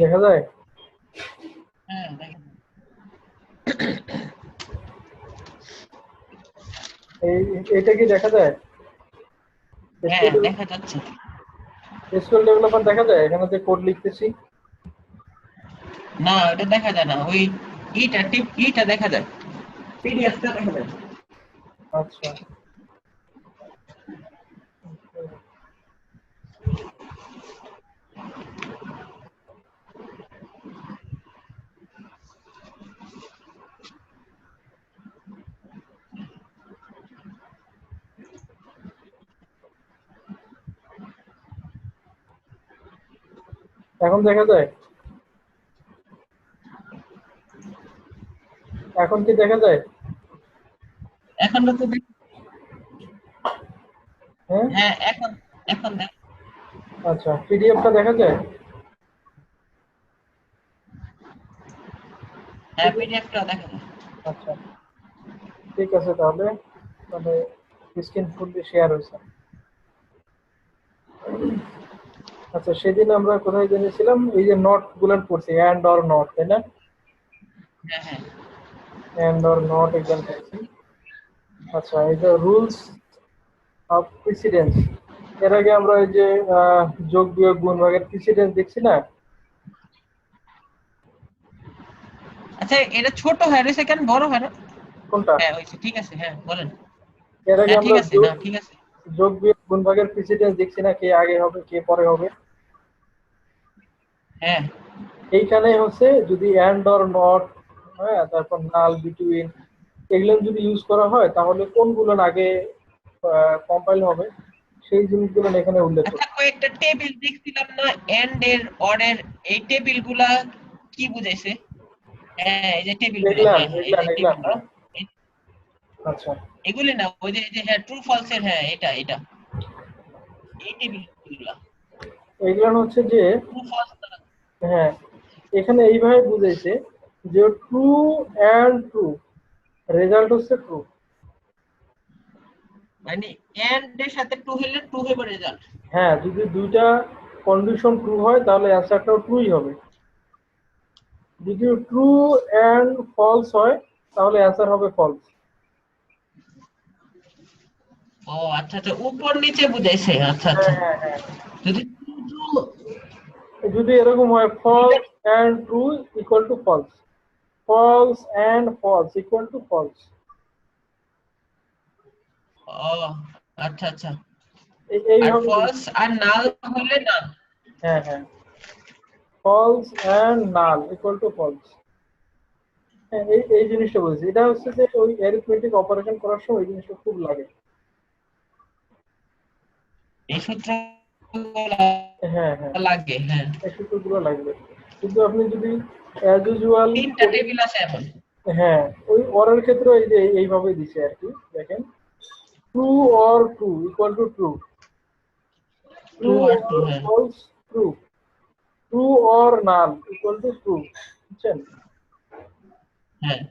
দেখা যায়? হ্যাঁ দেখেন। এইটা কি দেখা যায়? হ্যাঁ দেখা যাচ্ছে। এসকিউএল ডেভেলপার দেখা যায় এখানে যে কোড লিখতেছি? না এটা দেখা যায় না, ওই ইটা দেখা যায়, পিডিএফটা দেখা যায়। আচ্ছা, এখন দেখা যায়? এখন কি দেখা যায়? এখন তো হ্যাঁ, হ্যাঁ এখন এখন দেখ। আচ্ছা, পিডিএফটা দেখা যায়? হ্যাঁ পিডিএফটা দেখা যায়। আচ্ছা, ঠিক আছে, তাহলে মানে স্ক্রিন ফুললি শেয়ার হয়েছে। আচ্ছা, সেদিন আমরা কোথায় জেনেছিলাম এই যে নট গুলান পড়ছি, অ্যান্ড অর নট, তাই না? হ্যাঁ হ্যাঁ অ্যান্ড অর নট এক্সাম করছি। আচ্ছা, এই যে রুলস অফ প্রিসিডেন্স, এর আগে আমরা ওই যে যোগ বিয়োগ গুণ ভাগের প্রিসিডেন্স দেখছি না? আচ্ছা এটা ছোট হয় রয়েছে কেন, বড় হয় না? কোনটা? হ্যাঁ হয়েছে, ঠিক আছে, হ্যাঁ বলেন। এর আগে হ্যাঁ ঠিক আমরা আছে, না ঠিক আছে। যোগ বিয়োগ গুণ ভাগের প্রিসিডেন্স দেখছি না, কে আগে হবে কে পরে হবে? হ্যাঁ এইখানে হচ্ছে যদি অ্যান্ড অর নট, হ্যাঁ, তারপর নাল, বিটুইন, এগুলো যদি ইউজ করা হয় তাহলে কোনগুলো আগে কম্পাইল হবে সেই জিনিসগুলো এখানে উল্লেখ আচ্ছা করছে। কয়েকটা টেবিল দেখছিলাম না, এন্ড এর অর এর, এই টেবিলগুলা কি বুঝাইছে? হ্যাঁ এই যে টেবিলগুলা, এগুলান হ্যাঁ হ্যাঁ এই এগুলান যে এগুলান না? টেবিলগুলা, আচ্ছা, এগুলি না, ওই যে হ্যাঁ ট্রু ফলস এর, হ্যাঁ এটা এটা এই টেবিলগুলা এগুলান হচ্ছে যে, ট্রু ফলস। হ্যাঁ, এখানে এইভাবে বুঝাইছে যে ট্রু অ্যান্ড ট্রু, রেজাল্ট হচ্ছে ট্রু। মানে এন্ড এর সাথে টু হলে টু হবে রেজাল্ট। হ্যাঁ, যদি দুইটা কন্ডিশন ট্রু হয় তাহলে অ্যান্সারটাও ট্রুই হবে। যদি ট্রু অ্যান্ড ফলস হয় তাহলে অ্যান্সার হবে ফলস। ও আচ্ছা আচ্ছা, উপর নিচে বুঝাইছে, আচ্ছা হ্যাঁ আচ্ছা। হ্যাঁ হ্যাঁ, যদি true যদি এরকম হয় দুইটা, false and true equal to false, false and false equal to false, ও আচ্ছা আচ্ছা, আর এইভাবে। ফলস আর নাল হলে না। হ্যাঁ হ্যাঁ, false and null equal to false. হ্যাঁ, এই এই জিনিসটা বলছি, এটা হচ্ছে যে ওই অ্যারিথমেটিক অপারেশন করার সময় এই জিনিসটা খুব লাগে। এই সূত্র হ্যাঁ হ্যাঁ, লাগে, হ্যাঁ। এই সূত্রগুলো লাগবে। কিন্তু আপনি যদি অ্যাজ ইউজুয়াল, তিনটা টেবিল আছে এখন। হ্যাঁ, ওই অরের ক্ষেত্রে এই যে এইভাবে দিছে আর কি, দেখেন, true or true equal to true, two true আর টু, অর হ্যাঁ false true, true or null equal to true, বুঝছেন? হ্যাঁ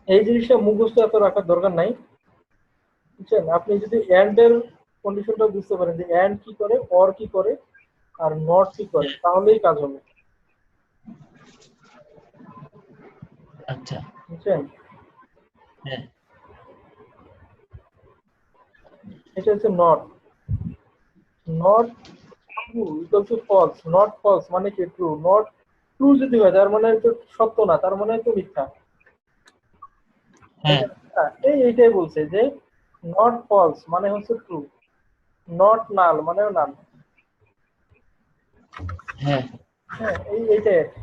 এই জিনিসটা মুখস্থ এত রাখার দরকার নাই, বুঝছেন? আপনি যদি এন্ড এর কন্ডিশনটা বুঝতে পারেন যে এন্ড কি করে, অর কি করে, আর নট কি করে, তাহলেই কাজ হবে, আচ্ছা, বুঝছেন? হ্যাঁ এটা হচ্ছে not, not true equal to false, not false মানে কি ট্রু, নট ট্রু যদি হয় তার মানে তো সত্য না, তার মানে তো মিথ্যা, তাই হ্যাঁ না? এইটাই বলছে যে নট ফলস মানে হচ্ছে ট্রু, নট নাল মানেও নাল। হ্যাঁ হ্যাঁ, এইটাই আর কি।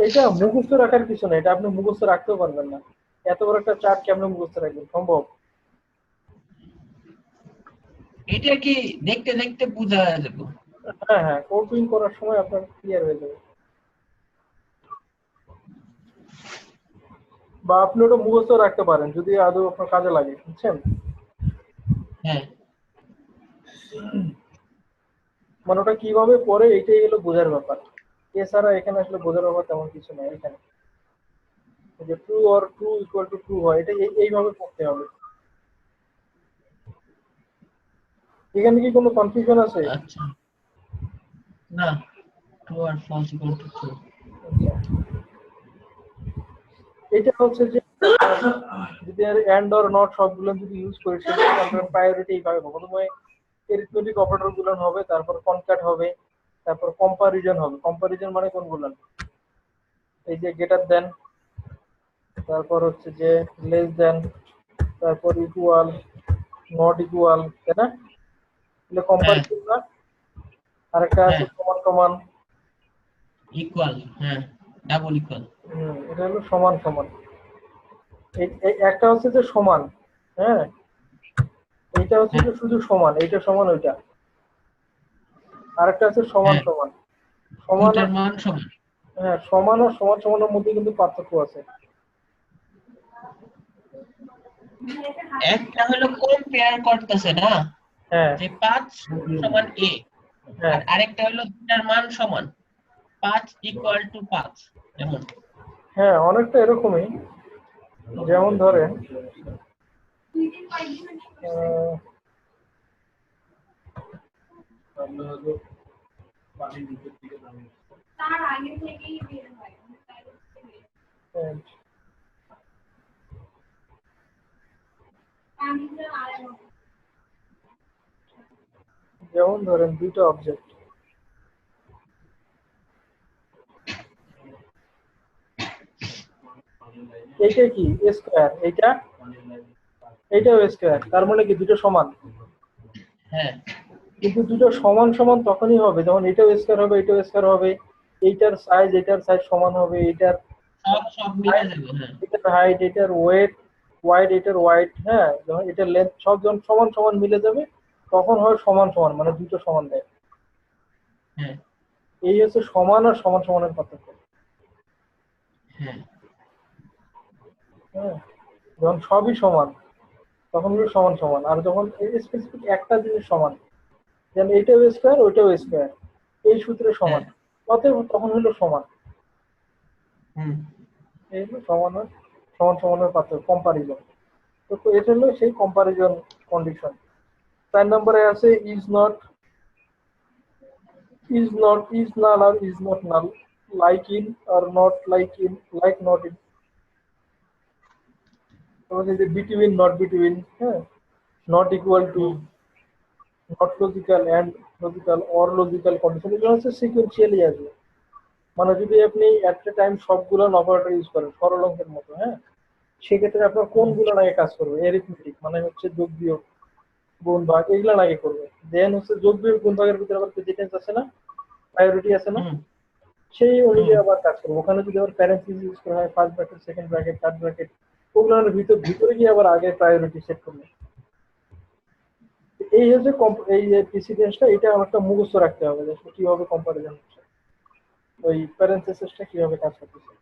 এইটা মুখস্থ রাখার কিছু না, এটা আপনি মুখস্থ রাখতেও পারবেন না, এত বড় একটা চার্ট কেমন মুখস্থ রাখবেন, সম্ভব? এটা কি দেখতে দেখতে বোঝা যাবে। হ্যাঁ হ্যাঁ, কোডিং করার সময় আপনার ক্লিয়ার হয়ে যাবে, বা আপনি ওটা মুখস্থ রাখতে পারেন যদি আদৌ আপনার কাজে লাগে, বুঝছেন? হ্যাঁ মানে ওটা কিভাবে পড়ে এটাই হলো বোঝার ব্যাপার, এছাড়া এখানে আসলে বোঝার ব্যাপার তেমন কিছু নেই। এখানে যে true or true equal to true হয়, এটা এইভাবে পড়তে হবে। এখানে কি কোনো কনফিউশন আছে? আচ্ছা, না, ট্রু আর ফলস ইকুয়াল টু ট্রু। এটা হচ্ছে যে যদি এন্ড অর নট সবগুলো যদি ইউজ করি সেক্ষেত্রে আমরা প্রায়োরিটি এইভাবে পাবো। প্রথমে এরিথমেটিক অপারেটর গুলো হবে, তারপর কনক্যাট হবে, তারপর কম্পারিজন হবে। কম্পারিজন মানে কোনগুলো? এই যে গ্রেটার দেন, তারপর হচ্ছে যে লেস দেন, তারপর ইকুয়াল, নট ইকুয়াল, তাই না? এগুলো হ্যাঁ কম্পারিজন না? আরেকটা আছে হ্যাঁ, সমান সমান। ইকুয়াল, হ্যাঁ, ডাবল ইকুয়াল। এটা হলো সমান সমান। একটা হচ্ছে যে সমান, হ্যাঁ, এইটা হচ্ছে হ্যাঁ যে শুধু সমান, এইটা সমান ওইটা। আরেকটা আছে সমান হ্যাঁ, সমান। সমান দুটার আর মান সমান। হ্যাঁ, সমান আর সমান সমানের মধ্যে কিন্তু পার্থক্য আছে। একটা হলো কম্পেয়ার করতেছে না, হ্যাঁ যে 5 সমান a, হ্যাঁ আর আরেকটা হলো দুটার মান সমান, 5 ইকুয়াল টু 5, এমন। হ্যাঁ, অনেকটা এরকমই। যেমন ধরেন আহ, হ্যাঁ, যেমন ধরেন দুইটা অবজেক্ট, এইটা কি স্কোয়ার, এইটাও স্কোয়ার, তার মানে কি দুটো সমান। হ্যাঁ, কিন্তু দুটো সমান সমান তখনই হবে যখন এটাও স্কোয়ার হবে, এটাও স্কোয়ার হবে, এটার সাইজ সমান হবে, এটার সব সব মিলে হাইট, যাবে, হ্যাঁ। এটার ওয়েট এটার ওয়াইড, হ্যাঁ, যখন এটার লেন্থ সব যখন সমান সমান মিলে যাবে তখন হয় সমান সমান, মানে দুটো সমান দেয়। হ্যাঁ এই হচ্ছে সমান আর সমান সমানের পার্থক্য। হ্যাঁ হ্যাঁ, যখন সবই সমান তখন হলো সমান সমান, আর যখন স্পেসিফিক একটা জিনিস সমান, যেন এইটাও স্কোয়ার ওইটাও স্কোয়ার, এই সূত্রে হ্যাঁ, সমান, অতএব তখন হলো সমান। হুম, এই হলো সমান সমানের পার্থক্য, কম্পারিজন। তো এটা হলো সেই কম্পারিজন কন্ডিশন। 4 নম্বরে আছে ইজ নাল আর is not null, like in আর not like in, like not in. তারপরে যে বিটুইন, নট বিটুইন, হ্যাঁ, not equal to, hmm, not logical, and logical, or logical condition, এগুলো হচ্ছে সিকুয়েন্সিয়ালি আসবে। মানে যদি আপনি এট এ টাইম সবগুলো অপারেটর ইউজ করেন সরল অঙ্কের মতো, হ্যাঁ, সেক্ষেত্রে আপনার হুম, কোনগুলো আগে কাজ করবে? এরিথমেটিক মানে হচ্ছে যোগ বিয়োগ গুণ ভাগ, এগুলো আগে করবে। দেন হচ্ছে যোগ বিয়োগ গুণ ভাগের ভিতরে আবার প্রেসিডেন্স আছে না, প্রায়োরিটি আছে না, হুম, সেই হুম, অনুযায়ী আবার কাজ করবে। ওখানে যদি আবার প্যারেন্থেসিস ইউজ করা হয়, first bracket, second bracket, third bracket, ওগুলোর ভিতরে গিয়ে আবার আগে প্রায়োরিটি সেট করবে। এই হচ্ছে এই যে প্রেসিডেন্সটা, এটা একটা মুখস্থ রাখতে হবে যে কিভাবে কম্পারিজন হচ্ছে, ওই প্যারেন্থেসিসটা কিভাবে কাজ করতেছে।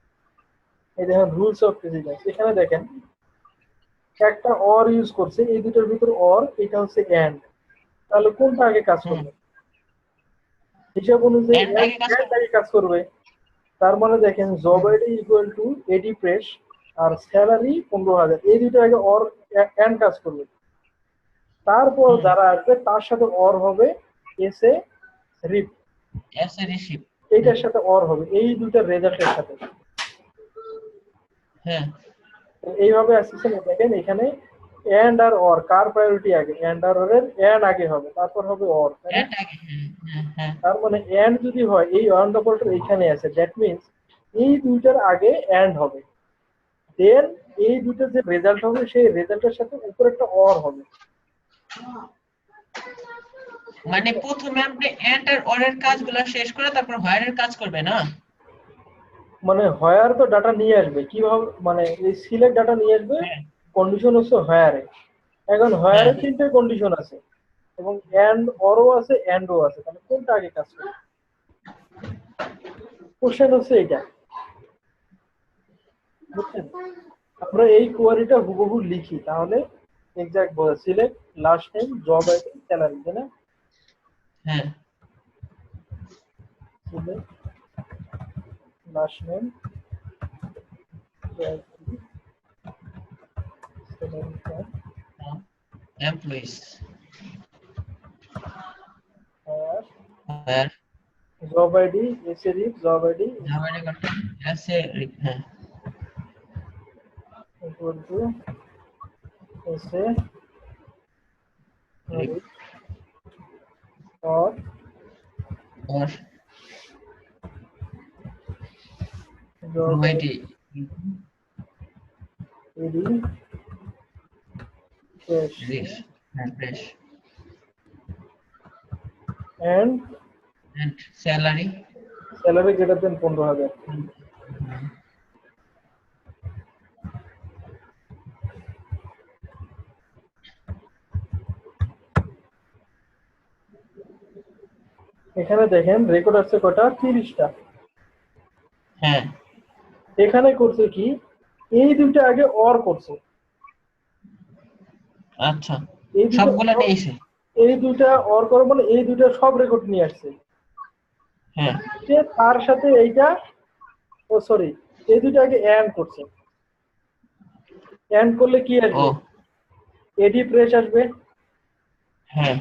এই দেখেন রুলস অফ প্রেসিডেন্স, এখানে দেখেন একটা অর ইউজ করছে, এই দুটোর ভিতর অর, এটা হচ্ছে এন্ড, তাহলে কোনটা আগে কাজ হুম। করবে? হিসাব অনুযায়ী এন্ড এন্ড আগে কাজ এন্ড করবে। আগে কাজ করবে। তার মানে দেখেন job hmm, ID equal to AD press আর স্যালারি 15,000, এই দুটো আগে অর এন্ড কাজ করবে। তারপর হুম, যারা আসবে তার সাথে অর হবে এসে রিপ, এস এ রিসিভ। হুম, এইটার সাথে অর হবে এই দুইটার রেজাল্টের সাথে। হ্যাঁ, তো এইভাবে আসতেছেন, দেখেন এখানে এন্ড আর অর কার প্রায়োরিটি আগে? এন্ড আর অর এর এন্ড আগে হবে, তারপর হবে অর, তাই না? এন্ড আগে, হ্যাঁ হ্যাঁ হ্যাঁ। তার মানে এন্ড যদি হয়, এই অ্যান্ড অপারেটর এখানে আছে, দ্যাট মিন্স এই দুইটার আগে এন্ড হবে, দেন এই দুইটার যে রেজাল্ট হবে সেই রেজাল্টের সাথে উপরে একটা অর হবে। মানে প্রথমে আপনি এন্ড আর অর এর কাজগুলো শেষ করে তারপর হোয়ার এর কাজ করবে না? মানে হোয়ার তো ডাটা নিয়ে আসবে কিভাবে, মানে এই সিলেক্ট ডাটা নিয়ে আসবে, হ্যাঁ কন্ডিশন হচ্ছে হোয়ারে। এখন হোয়ারে হ্যাঁ। তিনটে কন্ডিশন আছে এবং এন্ড অরও আছে এন্ডও আছে, তাহলে কোনটা আগে কাজ করবে? কোশ্চেন হচ্ছে এটা, বুঝছেন? আমরা এই কোয়ারিটা হুবহু লিখি তাহলে এক্সাক্ট বোঝা, select last name job ID salary, তাই না? হ্যাঁ, select last name salary employees, আর where job ID S A rep job ID job ID করতে এসে হ্যাঁ equal to S A rep rep or और জব রুমাইটি আইডি ফ্রেশ রিস হ্যাঁ fresh and and salary salary greater than 15,000। এখানে দেখেন রেকর্ড আছে কটা 30টা। হ্যাঁ এখানে করছে কি এই দুইটা আগে অর করছে আচ্ছা এই দুইটা সবগুলা নিয়েছে এই দুইটা অর করে মানে এই দুইটা সব রেকর্ড নিয়ে আসছে হ্যাঁ যে তার সাথে এইটা ও সরি এই দুইটা আগে এন্ড করছে এন্ড করলে কি ও আসবে এডি প্রেস আসবে হ্যাঁ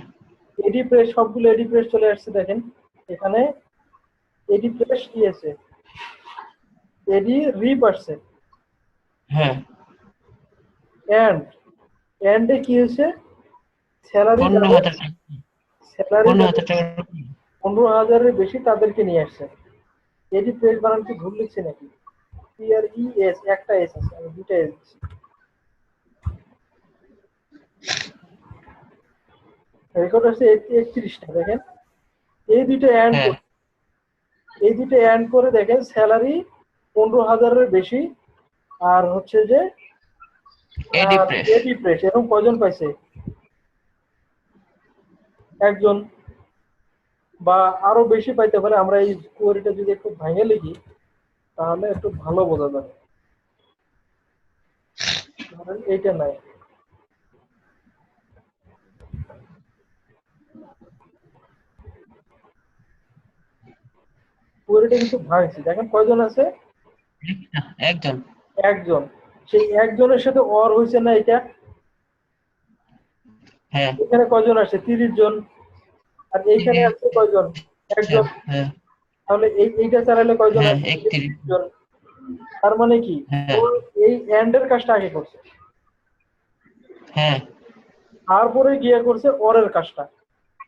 এডি প্রেস সবগুলো এডি প্রেস চলে আসছে দেখেন এখানে এডি প্রেস কি আছে এডি রিপ আসছে হ্যাঁ এন্ড এন্ডে কি হয়েছে স্যালারি 15,000 টাকা স্যালারি 15,000 টাকা 15,000-এর বেশি তাদেরকে নিয়ে আসছে এডি প্রেস বানান কি ভুল লিখছে নাকি পি আর ই এস একটা এস আছে আমি দুটো এস দিচ্ছি রেকর্ড আছে 31টা দেখেন এই দুটো এন্ড হ্যাঁ এই দুটো এন্ড করে দেখেন স্যালারি 15,000-এর বেশি আর হচ্ছে যে এডি প্রেস এডি প্রেস এরকম কয়জন পাইছে একজন বা আরো বেশি পাইতে পারে আমরা এই কোয়েরিটা যদি একটু ভাঙে লিখি তাহলে একটু ভালো বোঝা যাবে ধরেন এইটা নাই কোয়েরিটা কিন্তু ভাঙছি দেখেন কয়জন আছে একজন একজন সেই একজনের সাথে অর হয়েছে না এটা হ্যাঁ এখানে কয়জন আছে 30 জন আর এইখানে আছে কয়জন একজন হ্যাঁ তাহলে এইটা চালালে কয়জন হ্যাঁ আছে 31 জন তার মানে কি হ্যাঁ ও এই এন্ড এর কাজটা আগে করছে হ্যাঁ তারপরে গিয়ে করছে অরের কাজটা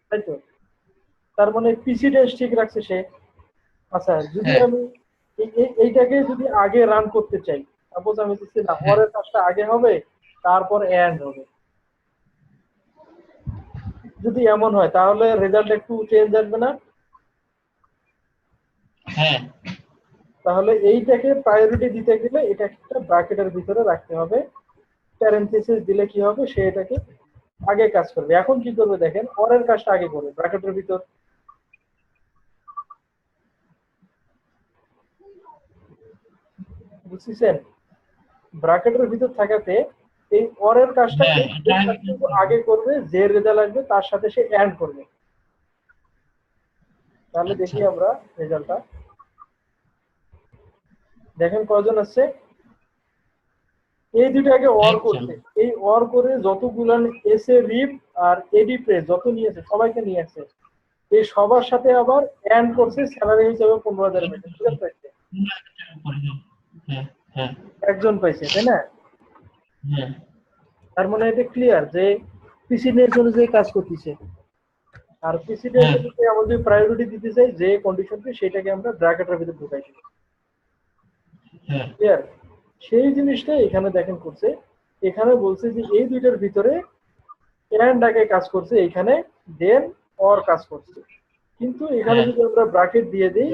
তাই তো তার মানে প্রিসিডেন্স ঠিক রাখছে সে আচ্ছা যদি হ্যাঁ আমি এইটাকে যদি আগে রান করতে চাই সাপোজ আমি দিচ্ছি না হ্যাঁ অরের কাজটা আগে হবে তারপর এন্ড হবে যদি এমন হয় তাহলে রেজাল্ট একটু চেঞ্জ আসবে না হ্যাঁ তাহলে এইটাকে প্রায়োরিটি দিতে গেলে এটা একটা ব্র্যাকেটের ভিতরে রাখতে হবে প্যারেনথেসিস দিলে কি হবে সে এটাকে আগে কাজ করবে এখন কি করবে দেখেন অরের কাজটা আগে করবে ব্র্যাকেটের ভিতর বুঝছেন ব্র্যাকেটের ভিতর থাকাতে এই অরের কাজটাকে হ্যাঁ এটা কিন্তু আগে করবে যে রেজাল্ট আসবে তার সাথে সে এন্ড করবে তাহলে আচ্ছা দেখি আমরা রেজাল্টটা দেখেন কয়জন আছে এই দুটো আগে অর একজন করছে এই অর করে যতগুলো S A rib R eddy press যত নিয়েছে সবাইকে নিয়ে আসছে এই সবার সাথে আবার এন্ড করছে স্যালারি হিসেবে 15,000 বেশি দুজন পাইছে হ্যাঁ হ্যাঁ একজন পাইছে তাই না হ্যাঁ তার মানে এটা ক্লিয়ার যে প্রিসিডেন্স অনুযায়ী কাজ করতেছে আর প্রিসিডেন্স হ্যাঁ অনুযায়ী আমরা যদি প্রায়োরিটি দিতে চাই যে কন্ডিশনটি সেটাকে আমরা ব্র্যাকেটের ভিতরে ঢুকাই দিই হ্যাঁ ক্লিয়ার সেই জিনিসটা এখানে দেখেন করছে এখানে বলছে যে এই দুইটার ভিতরে এন্ড আগে কাজ করছে এখানে দেন অর কাজ করছে কিন্তু এখানে হ্যাঁ যদি আমরা ব্র্যাকেট দিয়ে দিই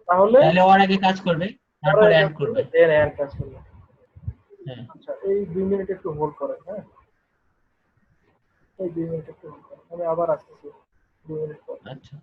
তাহলে তাহলে ওর আগে কাজ করবে তারপর এন্ড করবে দেন এন্ড কাজ করবে হ্যাঁ আচ্ছা এই 2 মিনিট একটু হোল্ড করেন হ্যাঁ এই 2 মিনিট একটু হোল্ড করেন আমি আবার আসতেছি 2 মিনিট পর আচ্ছা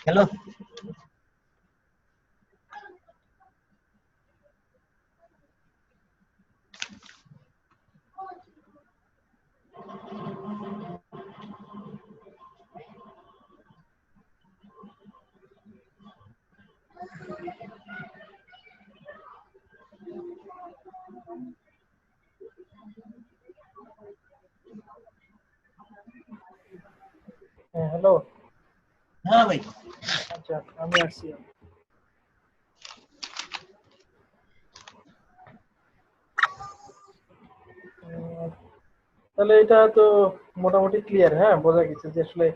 হ্যালো, হ্যাঁ হ্যালো। হ্যাঁ ভাই। আচ্ছা আমি আসছি। তাহলে এটা তো মোটামুটি ক্লিয়ার, হ্যাঁ বোঝা গেছে যে আসলে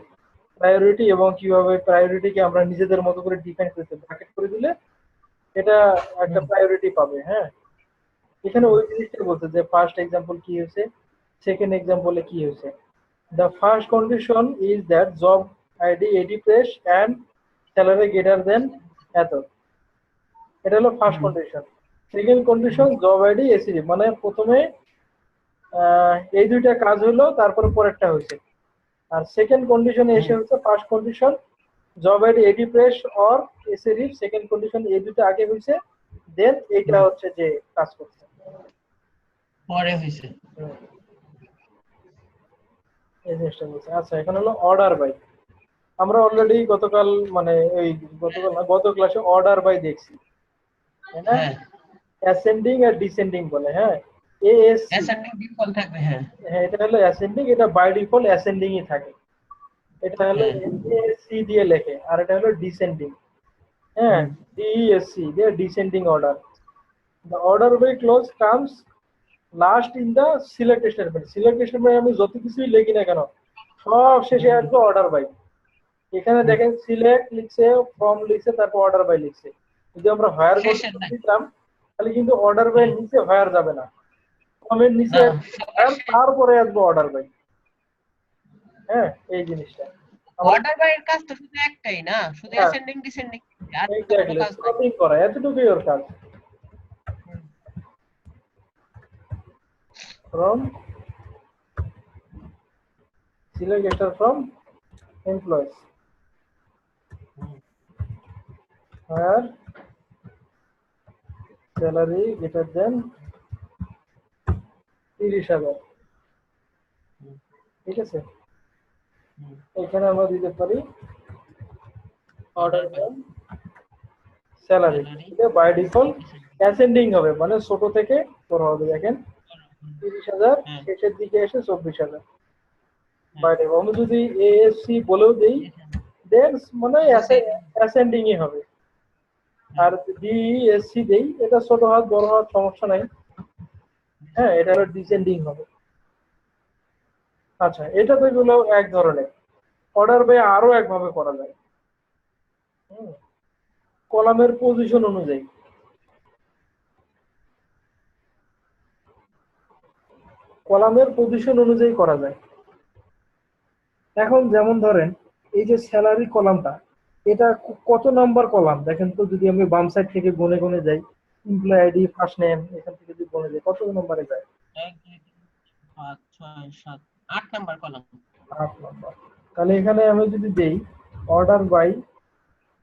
প্রায়োরিটি এবং কিভাবে প্রায়োরিটিকে আমরা নিজেদের মতো করে ডিফাইন করতে ব্র্যাকেট করে দিলে এটা একটা প্রায়োরিটি পাবে। হ্যাঁ, এখানে ওই জিনিসটা বলছে যে ফার্স্ট এক্সাম্পল কি হয়েছে, সেকেন্ড এক্সাম্পলে কি হয়েছে, the first condition is that job ID 80 press and salary greater দেন এত। এটা হলো first condition. Second condition job ID ACD, মানে প্রথমে এই দুইটা কাজ হলো, তারপরে পরেরটা হয়েছে। আর সেকেন্ড কন্ডিশনে এসে হচ্ছে first condition job ID 80 press or ACD, second condition এই দুটো আগে হয়েছে, দেন এইটা হচ্ছে যে কাজ করছে পরে হইছে। এই জিনিসটা বলছে। আচ্ছা, এখন হলো অর্ডার বাই। আমরা অলরেডি গতকাল মানে এই গতকাল না, গত ক্লাসে অর্ডার বাই দেখছি, তাই না? হ্যাঁ, অ্যাসেন্ডিং আর ডিসেন্ডিং বলে। হ্যাঁ, এএসসি, অ্যাসেন্ডিং ডিফল্ট থাকবে। হ্যাঁ, হ্যাঁ এটা হলো অ্যাসেন্ডিং, এটা বাই ডিফল্ট অ্যাসেন্ডিং ই থাকে। এটা হলো এএসসি দিয়ে লেখে, আর এটা হলো ডিসেন্ডিং। হ্যাঁ, ডিএসসি দিয়ে descending order. The order by clause comes last in the select statement. Select statement আমি যত কিছুই লিখি না কেন, সব শেষে আসবে অর্ডার বাই। এখানে দেখেন সিলেক্ট লিখছে, ফ্রম লিখছে, তারপর অর্ডার বাই লিখছে। যদি আমরা হায়ার দিতাম তাহলে কিন্তু অর্ডার বাই নিচে হায়ার যাবে না, ফ্রমের নিচে হায়ার, তারপরে আসবে অর্ডার বাই। হ্যাঁ, এই জিনিসটা অর্ডার বাই এর কাজ তো শুধু একটাই না, শুধু অ্যাসেন্ডিং ডিসেন্ডিং, আর কোনো কাজ নাই। সর্টিং করা, এতটুকুই ওর কাজ। From select star from employees where salary greater than 30,000। ঠিক আছে, এখানে আমরা দিতে পারি অর্ডার বাই স্যালারি, এটা বাই ডিফল্ট অ্যাসেন্ডিং হবে, মানে ছোট থেকে বড় হবে। দেখেন 30,000 শেষের দিকে এসে 24,000 বাই ডিফল্ট। আমি যদি এএসসি বলেও দেই দেন মানে অ্যাসেন্ডিং ই হবে। আর ডিএসসি দেই, এটা ছোট হাত বড় হাত সমস্যা নাই। হ্যাঁ, এটা হলো ডিসেন্ডিং হবে। আচ্ছা, এটা তো হলো এক ধরনের। অর্ডার বাই আরো একভাবে করা যায়, কলামের পজিশন অনুযায়ী। কলামের পজিশন অনুযায়ী করা যায়। এখন যেমন ধরেন এই যে স্যালারি কলামটা, এটা কত নাম্বার কলাম দেখেন তো, যদি আমি বাম সাইড থেকে গুনে গুনে যাই, এমপ্লয়ি আইডি ফার্স্ট নেম এখান থেকে যদি গুনে যাই কত নম্বরে যায়? 1 2 3 4 5 6 7 8 নাম্বার কলাম। 8 নাম্বার। তাহলে এখানে আমি যদি দেই অর্ডার বাই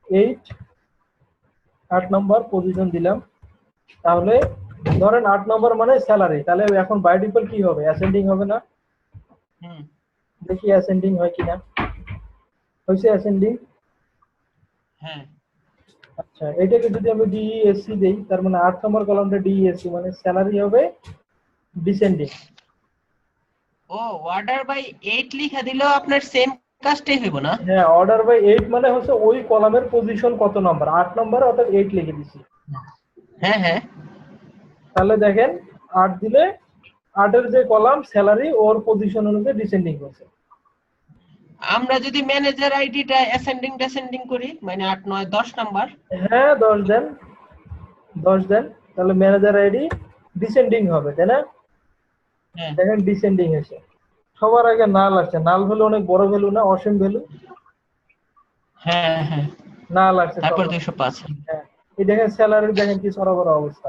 8, 8 নাম্বার পজিশন দিলাম, তাহলে ধরেন 8 নাম্বার মানে স্যালারি, তাহলে এখন বাই ডিফল্ট কি হবে? অ্যাসেন্ডিং হবে না? দেখি অ্যাসেন্ডিং হয় কিনা। হইছে অ্যাসেন্ডিং। হ্যাঁ, আচ্ছা, এটাকে যদি আমি ডিএসসি দেই, তার মানে 8 নম্বর কলামটা ডিএসসি, মানে স্যালারি হবে ডিসেন্ডিং। ও অর্ডার বাই 8 লিখা দিলেও আপনার সেম কাজটাই হইব না? হ্যাঁ, অর্ডার বাই 8 মানে হচ্ছে ওই কলামের পজিশন কত নাম্বার, 8 নম্বরে, অর্থাৎ 8 লিখে দিছি। হ্যাঁ হ্যাঁ, তাহলে দেখেন 8 দিলে 8 এর যে কলাম স্যালারি ওর পজিশন অনুযায়ী ডিসেন্ডিং করছে। আমরা যদি ম্যানেজার আইডিটা অ্যাসেন্ডিং ডিসেন্ডিং করি, মানে 8 9 10 নাম্বার। হ্যাঁ, 10 দেন, 10 দেন, তাহলে ম্যানেজার আইডি ডিসেন্ডিং হবে, তাই না? হ্যাঁ, দেখেন ডিসেন্ডিং এসে সবার আগে নাল আসছে। নাল ভ্যালু অনেক বড় ভ্যালু না, অসীম ভ্যালু। হ্যাঁ হ্যাঁ, নাল আসছে, তারপর 205। হ্যাঁ, এই দেখেন স্যালারি দেখেন কি সরবরাহ অবস্থা।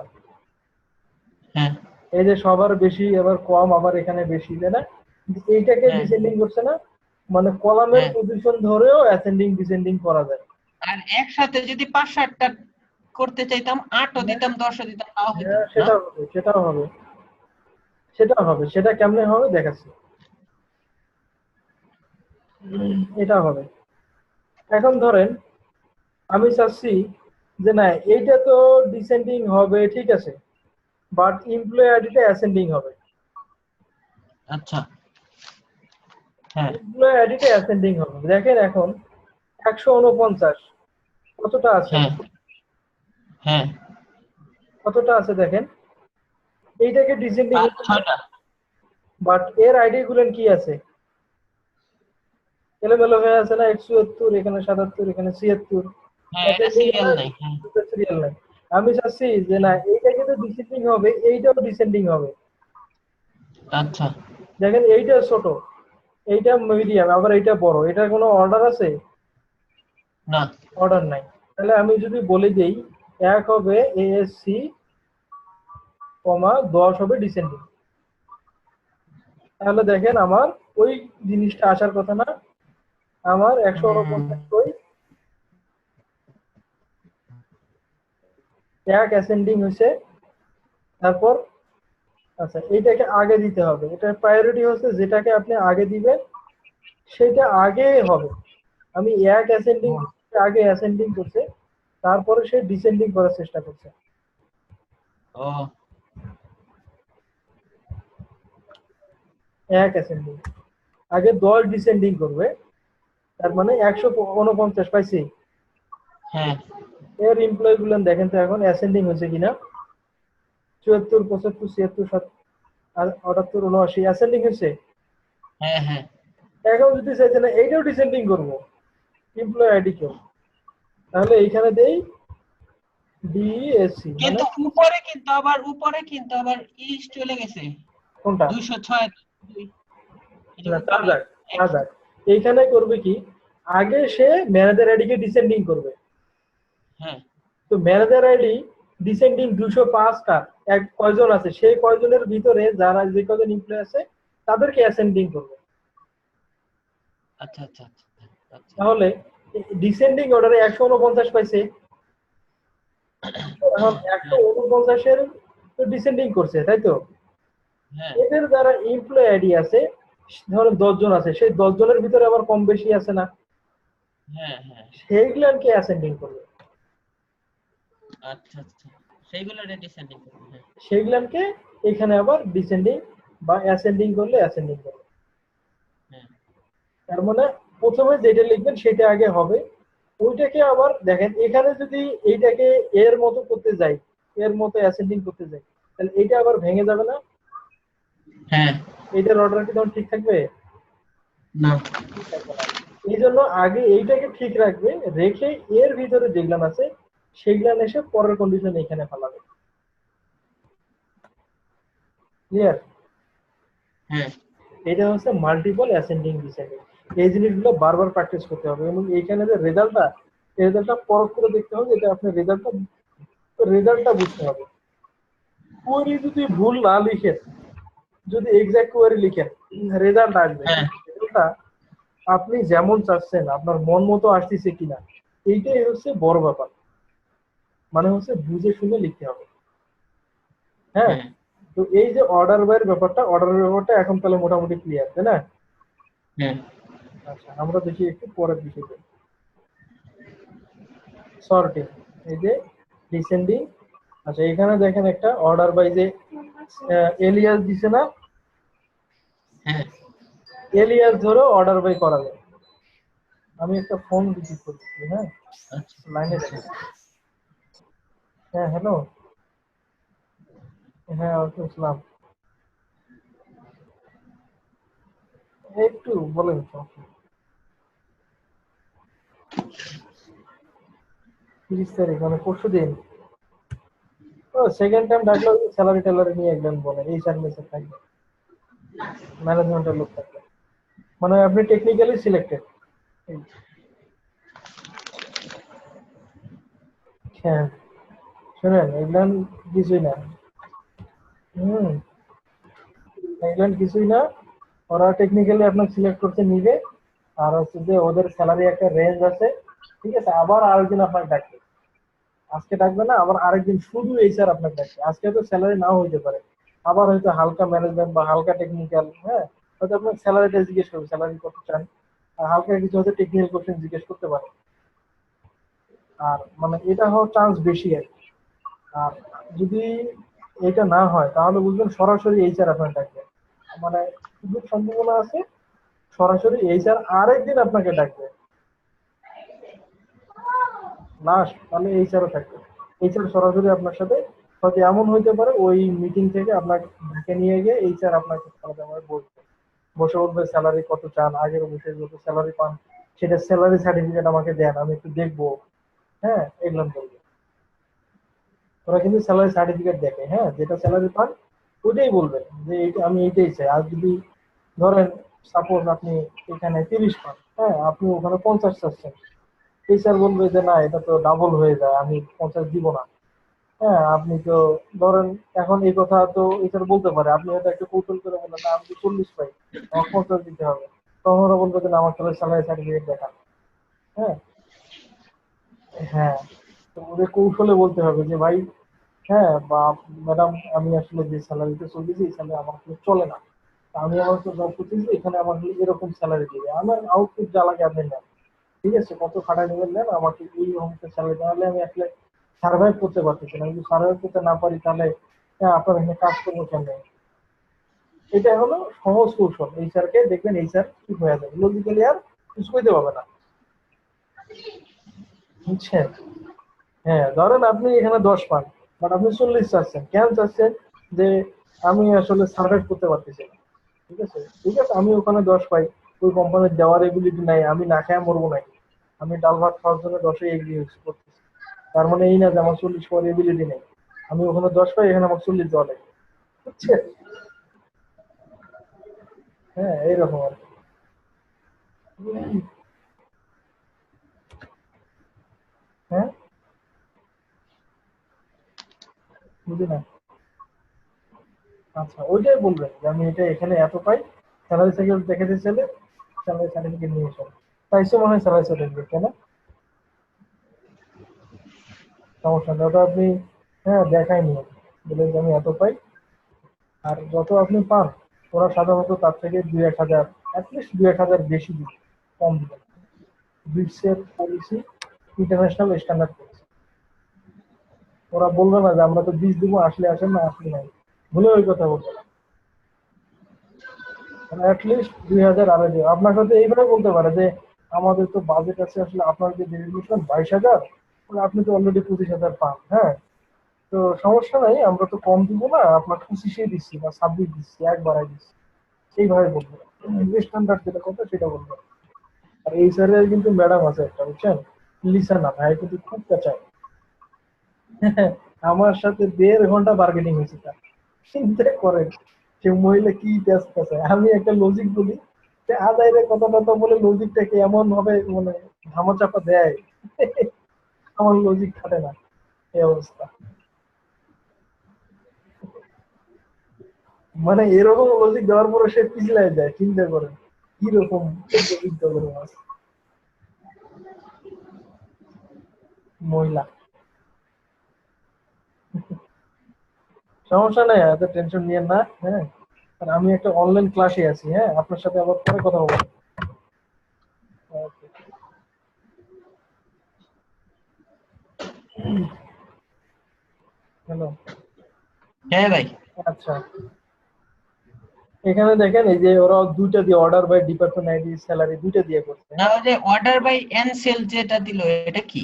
হ্যাঁ, এই যে সবার বেশি, আবার কম, আবার এখানে বেশি, তাই না? এইটাকে ডিসেন্ডিং করছে না, মানে কলামের পজিশন ধরেও অ্যাসেন্ডিং ডিসেন্ডিং করা যায়। আর একসাথে যদি 5 7টা করতে চাইতাম, 8 ও দিতাম 10 ও দিতাম, তাও হতো। সেটাও হবে, সেটাও হবে, সেটাও হবে। সেটা কেমনে হবে দেখাচ্ছি। এটা হবে। এখন ধরেন আমি চাচ্ছি যে না, এইটা তো ডিসেন্ডিং হবে, ঠিক আছে, বাট এমপ্লয়ি আইডিটা অ্যাসেন্ডিং হবে। আচ্ছা, হ্যাঁ, এমপ্লয়ি আইডিটা অ্যাসেন্ডিং হবে। দেখেন এখন 149 কতটা আছে? হ্যাঁ, কতটা আছে দেখেন, এইটাকে ডিসেন্ডিং, 6টা, বাট এর আইডি গুলেন কি আছে? এলোমেলো হয়ে আছে না, 174, এখানে 77, এখানে 76। হ্যাঁ, এটা সিরিয়াল নাই। হ্যাঁ, সিরিয়াল নাই। আমি চাচ্ছি যে না, এইটাকে তো ডিসেন্ডিং হবে, এইটাও ডিসেন্ডিং হবে। আচ্ছা, দেখেন এইটা ছোট, এইটা মিডিয়াম, আবার এইটা বড়, এটার কোনো অর্ডার আছে? না। অর্ডার নাই। তাহলে আমি যদি বলে দেই 1 হবে এএসসি, 10 হবে ডিসেন্ডিং, তাহলে দেখেন আমার ওই জিনিসটা আসার কথা না, আমার 149 কই 1 অ্যাসেন্ডিং হয়েছে। তারপর আচ্ছা এইটাকে আগে দিতে হবে, এটার প্রায়োরিটি হচ্ছে যেটাকে আপনি আগে দিবেন সেটা আগে হবে। আমি 1 অ্যাসেন্ডিং আগে অ্যাসেন্ডিং করছে, তারপরে সে ডিসেন্ডিং করার চেষ্টা করছে। ও 1 অ্যাসেন্ডিং আগে 10 ডিসেন্ডিং করবে, তার মানে 149 পাইছি। হ্যাঁ এর এমপ্লয়ি গুলো দেখেন তো এখন অ্যাসেন্ডিং হয়েছে কিনা। 74, 75, 76, 78, 79 অ্যাসেন্ডিং হয়েছে। হ্যাঁ হ্যাঁ এখন যদি চাইছে না এইটাও ডিসেন্ডিং করবো এমপ্লয়ি আইডি কেউ, তাহলে এইখানে দেই ডিএসসি, মানে কিন্তু উপরে কিন্তু আবার চলে গেছে কোনটা? 206 এই যে না তা উপরে যাক, তা যাক। এইখানে করবে কি, আগে সে ম্যানেজার আইডি কে ডিসেন্ডিং করবে। হ্যাঁ তো ম্যানেজার আইডি ডিসেন্ডিং 205 টা এক কয়জন আছে, সেই কয়জনের ভিতরে যারা যে কয়জন এমপ্লয়ি আছে তাদেরকে অ্যাসেন্ডিং করবে। আচ্ছা আচ্ছা আচ্ছা আচ্ছা তাহলে ডিসেন্ডিং অর্ডারে 149 পাইছে, এখন 149 এর তো ডিসেন্ডিং করছে, তাই তো? হ্যাঁ এদের যারা এমপ্লয়ি আইডি আছে, ধরুন 10 জন আছে, সেই 10 জনের ভিতরে আবার কম বেশি আছে না, হ্যাঁ হ্যাঁ সেইগুলোকে অ্যাসেন্ডিং করবে। আচ্ছা আচ্ছা সেইগুলো ডিসেন্ডিং করবে। হ্যাঁ সেইগুলোকে এখানে আবার ডিসেন্ডিং বা অ্যাসেন্ডিং করলে অ্যাসেন্ডিং করবে। হ্যাঁ তার মানে প্রথমে যেটা লিখবেন সেটা আগে হবে, ওইটাকে আবার দেখেন এখানে যদি এইটাকে এর মতো করতে যাই, এর মতো অ্যাসেন্ডিং করতে যাই, তাহলে এইটা আবার ভেঙে যাবে না? হ্যাঁ এইটার অর্ডার কি তখন ঠিক থাকবে? না ঠিক থাকবে না। এই জন্য আগে এইটাকে ঠিক রাখবে, রেখে এর ভিতরে যেগুলান আছে সেগুলান এসে পরের কন্ডিশন এখানে ফেলাবে। ক্লিয়ার? হ্যাঁ এটা হচ্ছে মাল্টিপল অ্যাসেন্ডিং ডিসেন্ডিং। এই জিনিসগুলো বারবার প্র্যাকটিস করতে হবে, এবং এইখানে যে রেজাল্টটা পরখ করে দেখতে হবে, এটা আপনার রেজাল্টটা বুঝতে হবে। কোয়েরি যদি ভুল না লিখেন, যদি এক্সাক্ট কোয়েরি লিখেন, রেজাল্ট আসবে। হ্যাঁ রেজাল্টটা আপনি যেমন চাচ্ছেন আপনার মন মতো আসতেছে কিনা, এইটাই হচ্ছে বড় ব্যাপার। মানে হচ্ছে বুঝে শুনে লিখতে হবে। হ্যাঁ, হ্যাঁ তো এই যে অর্ডারের ব্যাপারটা এখন তাহলে মোটামুটি ক্লিয়ার, তাই না? হ্যাঁ আচ্ছা, আমরা দেখি একটু পরের বিষয়টা। সর্টিং, এই যে ডিসেন্ডিং। আচ্ছা, এখানে দেখেন একটা অর্ডার বাই যে এলিয়াস দিছে না, হ্যাঁ এলিয়াস ধরো অর্ডার বাই করা যায়। আমি একটা ফোন রিসিভ করছি, হ্যাঁ, আচ্ছা লাইনে আচ্ছা দেখেন। হ্যাঁ, হ্যালো। হ্যাঁ, ওয়ালাইকুম আসসালাম। একটু বলেন তো। 30 তারিখ মানে পরশু দিন। ও সেকেন্ড টাইম ডাকলে স্যালারি ট্যালারি নিয়ে একজন বলে এই সার্ভিসে থাকবে, ম্যানেজমেন্টের লোক থাকবে, মানে আপনি টেকনিক্যালি সিলেক্টেড। হ্যাঁ, শুনেন, এগুলান কিছুই না। হুম, এগুলান কিছুই না। ওরা টেকনিক্যালি আপনাকে সিলেক্ট করতে নিবে, আর হচ্ছে যে ওদের স্যালারি একটা রেঞ্জ আছে। ঠিক আছে, আবার আরেকদিন আপনাকে ডাকবে, আজকে ডাকবে না, আবার আরেকদিন শুধু এইচআর আপনাকে ডাকবে। আজকে তো স্যালারি নাও হইতে পারে, আবার হয়তো হালকা ম্যানেজমেন্ট বা হালকা টেকনিক্যাল, হ্যাঁ, হয়তো আপনাকে স্যালারিটা জিজ্ঞেস করবে, স্যালারি কত চান, আর হালকা কিছু হয়তো টেকনিক্যাল কোশ্চেন জিজ্ঞেস করতে পারে। আর মানে এটা হওয়ার চান্স বেশি আর কি। আর যদি এটা না হয় তাহলে বুঝবেন সরাসরি এইচআর আপনার ডাকবে, মানে সুযোগ সম্ভাবনা আছে সরাসরি এইচআর আরেকদিন আপনাকে ডাকবে লাস্ট, তাহলে এইচআরও থাকবে। এইচআর সরাসরি আপনার সাথে হয়তো এমন হইতে পারে ওই মিটিং থেকে আপনাকে ডেকে নিয়ে গিয়ে এইচআর আপনাকে বলবে, বসে বলবে স্যালারি কত চান, আগের বসে যত স্যালারি পান সেটা স্যালারি সার্টিফিকেট আমাকে দেন, আমি একটু দেখবো। হ্যাঁ, এগুলো বলবে। ওরা কিন্তু স্যালারি সার্টিফিকেট দেখে, হ্যাঁ, যেটা স্যালারি পান ওইটাই বলবেন যে এইটা আমি এইটাই চাই। আর যদি ধরেন সাপোজ আপনি এখানে 30 পান, হ্যাঁ আপনি ওখানে 50 চাচ্ছেন, এই স্যার বলবে যে না এটা তো ডাবল হয়ে যায়, আমি 50 দিব না। হ্যাঁ আপনি তো ধরেন এখন এই কথা তো এই স্যার বলতে পারে, আপনি হয়তো একটা কৌশল করে বললেন না আমি তো 40 পাই, আমার 50 দিতে হবে, তখন ওরা বলবে যে না আমার তাহলে স্যালারি সার্টিফিকেট দেখান। হ্যাঁ হ্যাঁ, তো ওদের কৌশলে বলতে হবে যে ভাই হ্যাঁ বা ম্যাডাম আমি আসলে যে স্যালারিতে চলতেছি এই স্যালারি আমার আসলে চলে না, আমি আমার তো জব করতেছি এখানে আমার হলে এরকম স্যালারি দিবে, আমার আউটপুট যা লাগে আপনি নেন, ঠিক আছে কত খাটাই নেবেন নেন, আমাকে এই অঙ্কের স্যালারি, তাহলে আমি আসলে সার্ভাইভ করতে পারতেছি না, যদি সার্ভাইভ করতে না পারি তাহলে হ্যাঁ আপনার এখানে কাজ করবো কেন। এটা হলো সহজ কৌশল, এই স্যারকে দেখবেন এই স্যার ঠিক হয়ে যাবে, লজিক্যালি আর কিছু কইতে পারবে না, বুঝছেন। হ্যাঁ ধরেন আপনি এখানে 10 পান, বাট আপনি 40 চাচ্ছেন, কেন চাচ্ছেন যে আমি আসলে সার্ভাইভ করতে পারতেছি না, ঠিক আছে ঠিক আছে, আমি ওখানে 10 পাই, ওই কোম্পানির দেওয়ার এবিলিটি নাই, আমি না খেয়ে মরবো নাকি, আমি ডাল ভাত খাওয়ার জন্য 10-এ এগ্রি করতেছি, তার মানে এই না যে আমার 40 পাওয়ার এবিলিটি নেই, আমি ওখানে 10 পাই এখানে আমার 40 দেওয়া লাগে, বুঝছেন। হ্যাঁ এইরকম আর কি। হ্যাঁ বুঝি না। আচ্ছা ওইটাই বলবেন যে আমি এটা এখানে এত পাই, স্যালারি সার্টিফিকেট দেখাতে চাইলে স্যালারি সার্টিফিকেট নিয়ে এসো, তাই তো মনে হয় স্যালারি সার্টিফিকেট কেন, সমস্যা নেই ওটা আপনি হ্যাঁ দেখাই নিন, বলেন যে আমি এত পাই, আর যত আপনি পান ওরা সাধারণত তার থেকে 2-1 হাজার, অ্যাটলিস্ট 2-1 হাজার বেশি দিবে, কম দিবে না। বিশ্বের পলিসি, ইন্টারন্যাশনাল স্ট্যান্ডার্ড পলিসি, ওরা বলবে না যে আমরা তো 20 দিব, আসলে আসেন না আসলে নাই, ভুলে ওই কথা বলবে না, অ্যাটলিস্ট 2,000 আড়াই দিবে, আপনার সাথে এইভাবে বলতে পারে যে আমাদের তো বাজেট আছে আসলে আপনার যে ডেলিগেশন 22,000, আপনি তো অলরেডি 25,000 পান, হ্যাঁ তো সমস্যা নাই, আমরা তো কম দিব না, আপনার 25-এ দিচ্ছি বা 26 দিচ্ছি, এক বাড়াই দিচ্ছি, সেইভাবে বলবো, স্ট্যান্ডার্ড যেটা কথা সেটা বলবো। আর এই স্যারের কিন্তু ম্যাডাম আছে একটা, বুঝছেন, লিসা না ভাই, কিন্তু খুব পেঁচায়। আমার সাথে 1.5 ঘন্টা বার্গেনিং হয়েছে তার, চিন্তা করেন সে মহিলা কি পেঁচ পেঁচায়, আমি একটা লজিক বলি, সে আদায়ের কথা টথা বলে লজিকটাকে এমন ভাবে মানে ধামাচাপা দেয়, আমার লজিক খাটে না, এই অবস্থা। মানে এরকম লজিক দেওয়ার পরে সে পিছলাই যায়, চিন্তা করেন কিরকম লজিক দেওয়ার মাছ মহিলা। সমস্যা নাই, এত টেনশন নিয়েন না, হ্যাঁ আর আমি একটা অনলাইন ক্লাসে আছি, হ্যাঁ আপনার সাথে আবার পরে কথা বলবো। হ্যালো। হ্যাঁ ভাই। আচ্ছা এখানে দেখেন এই যে ওরা দুইটা দিয়ে order by department ID salary দুইটা দিয়ে করছে, না হ্যাঁ ওই যে অর্ডার বাই এন্ড সেল যেটা দিল এটা কি?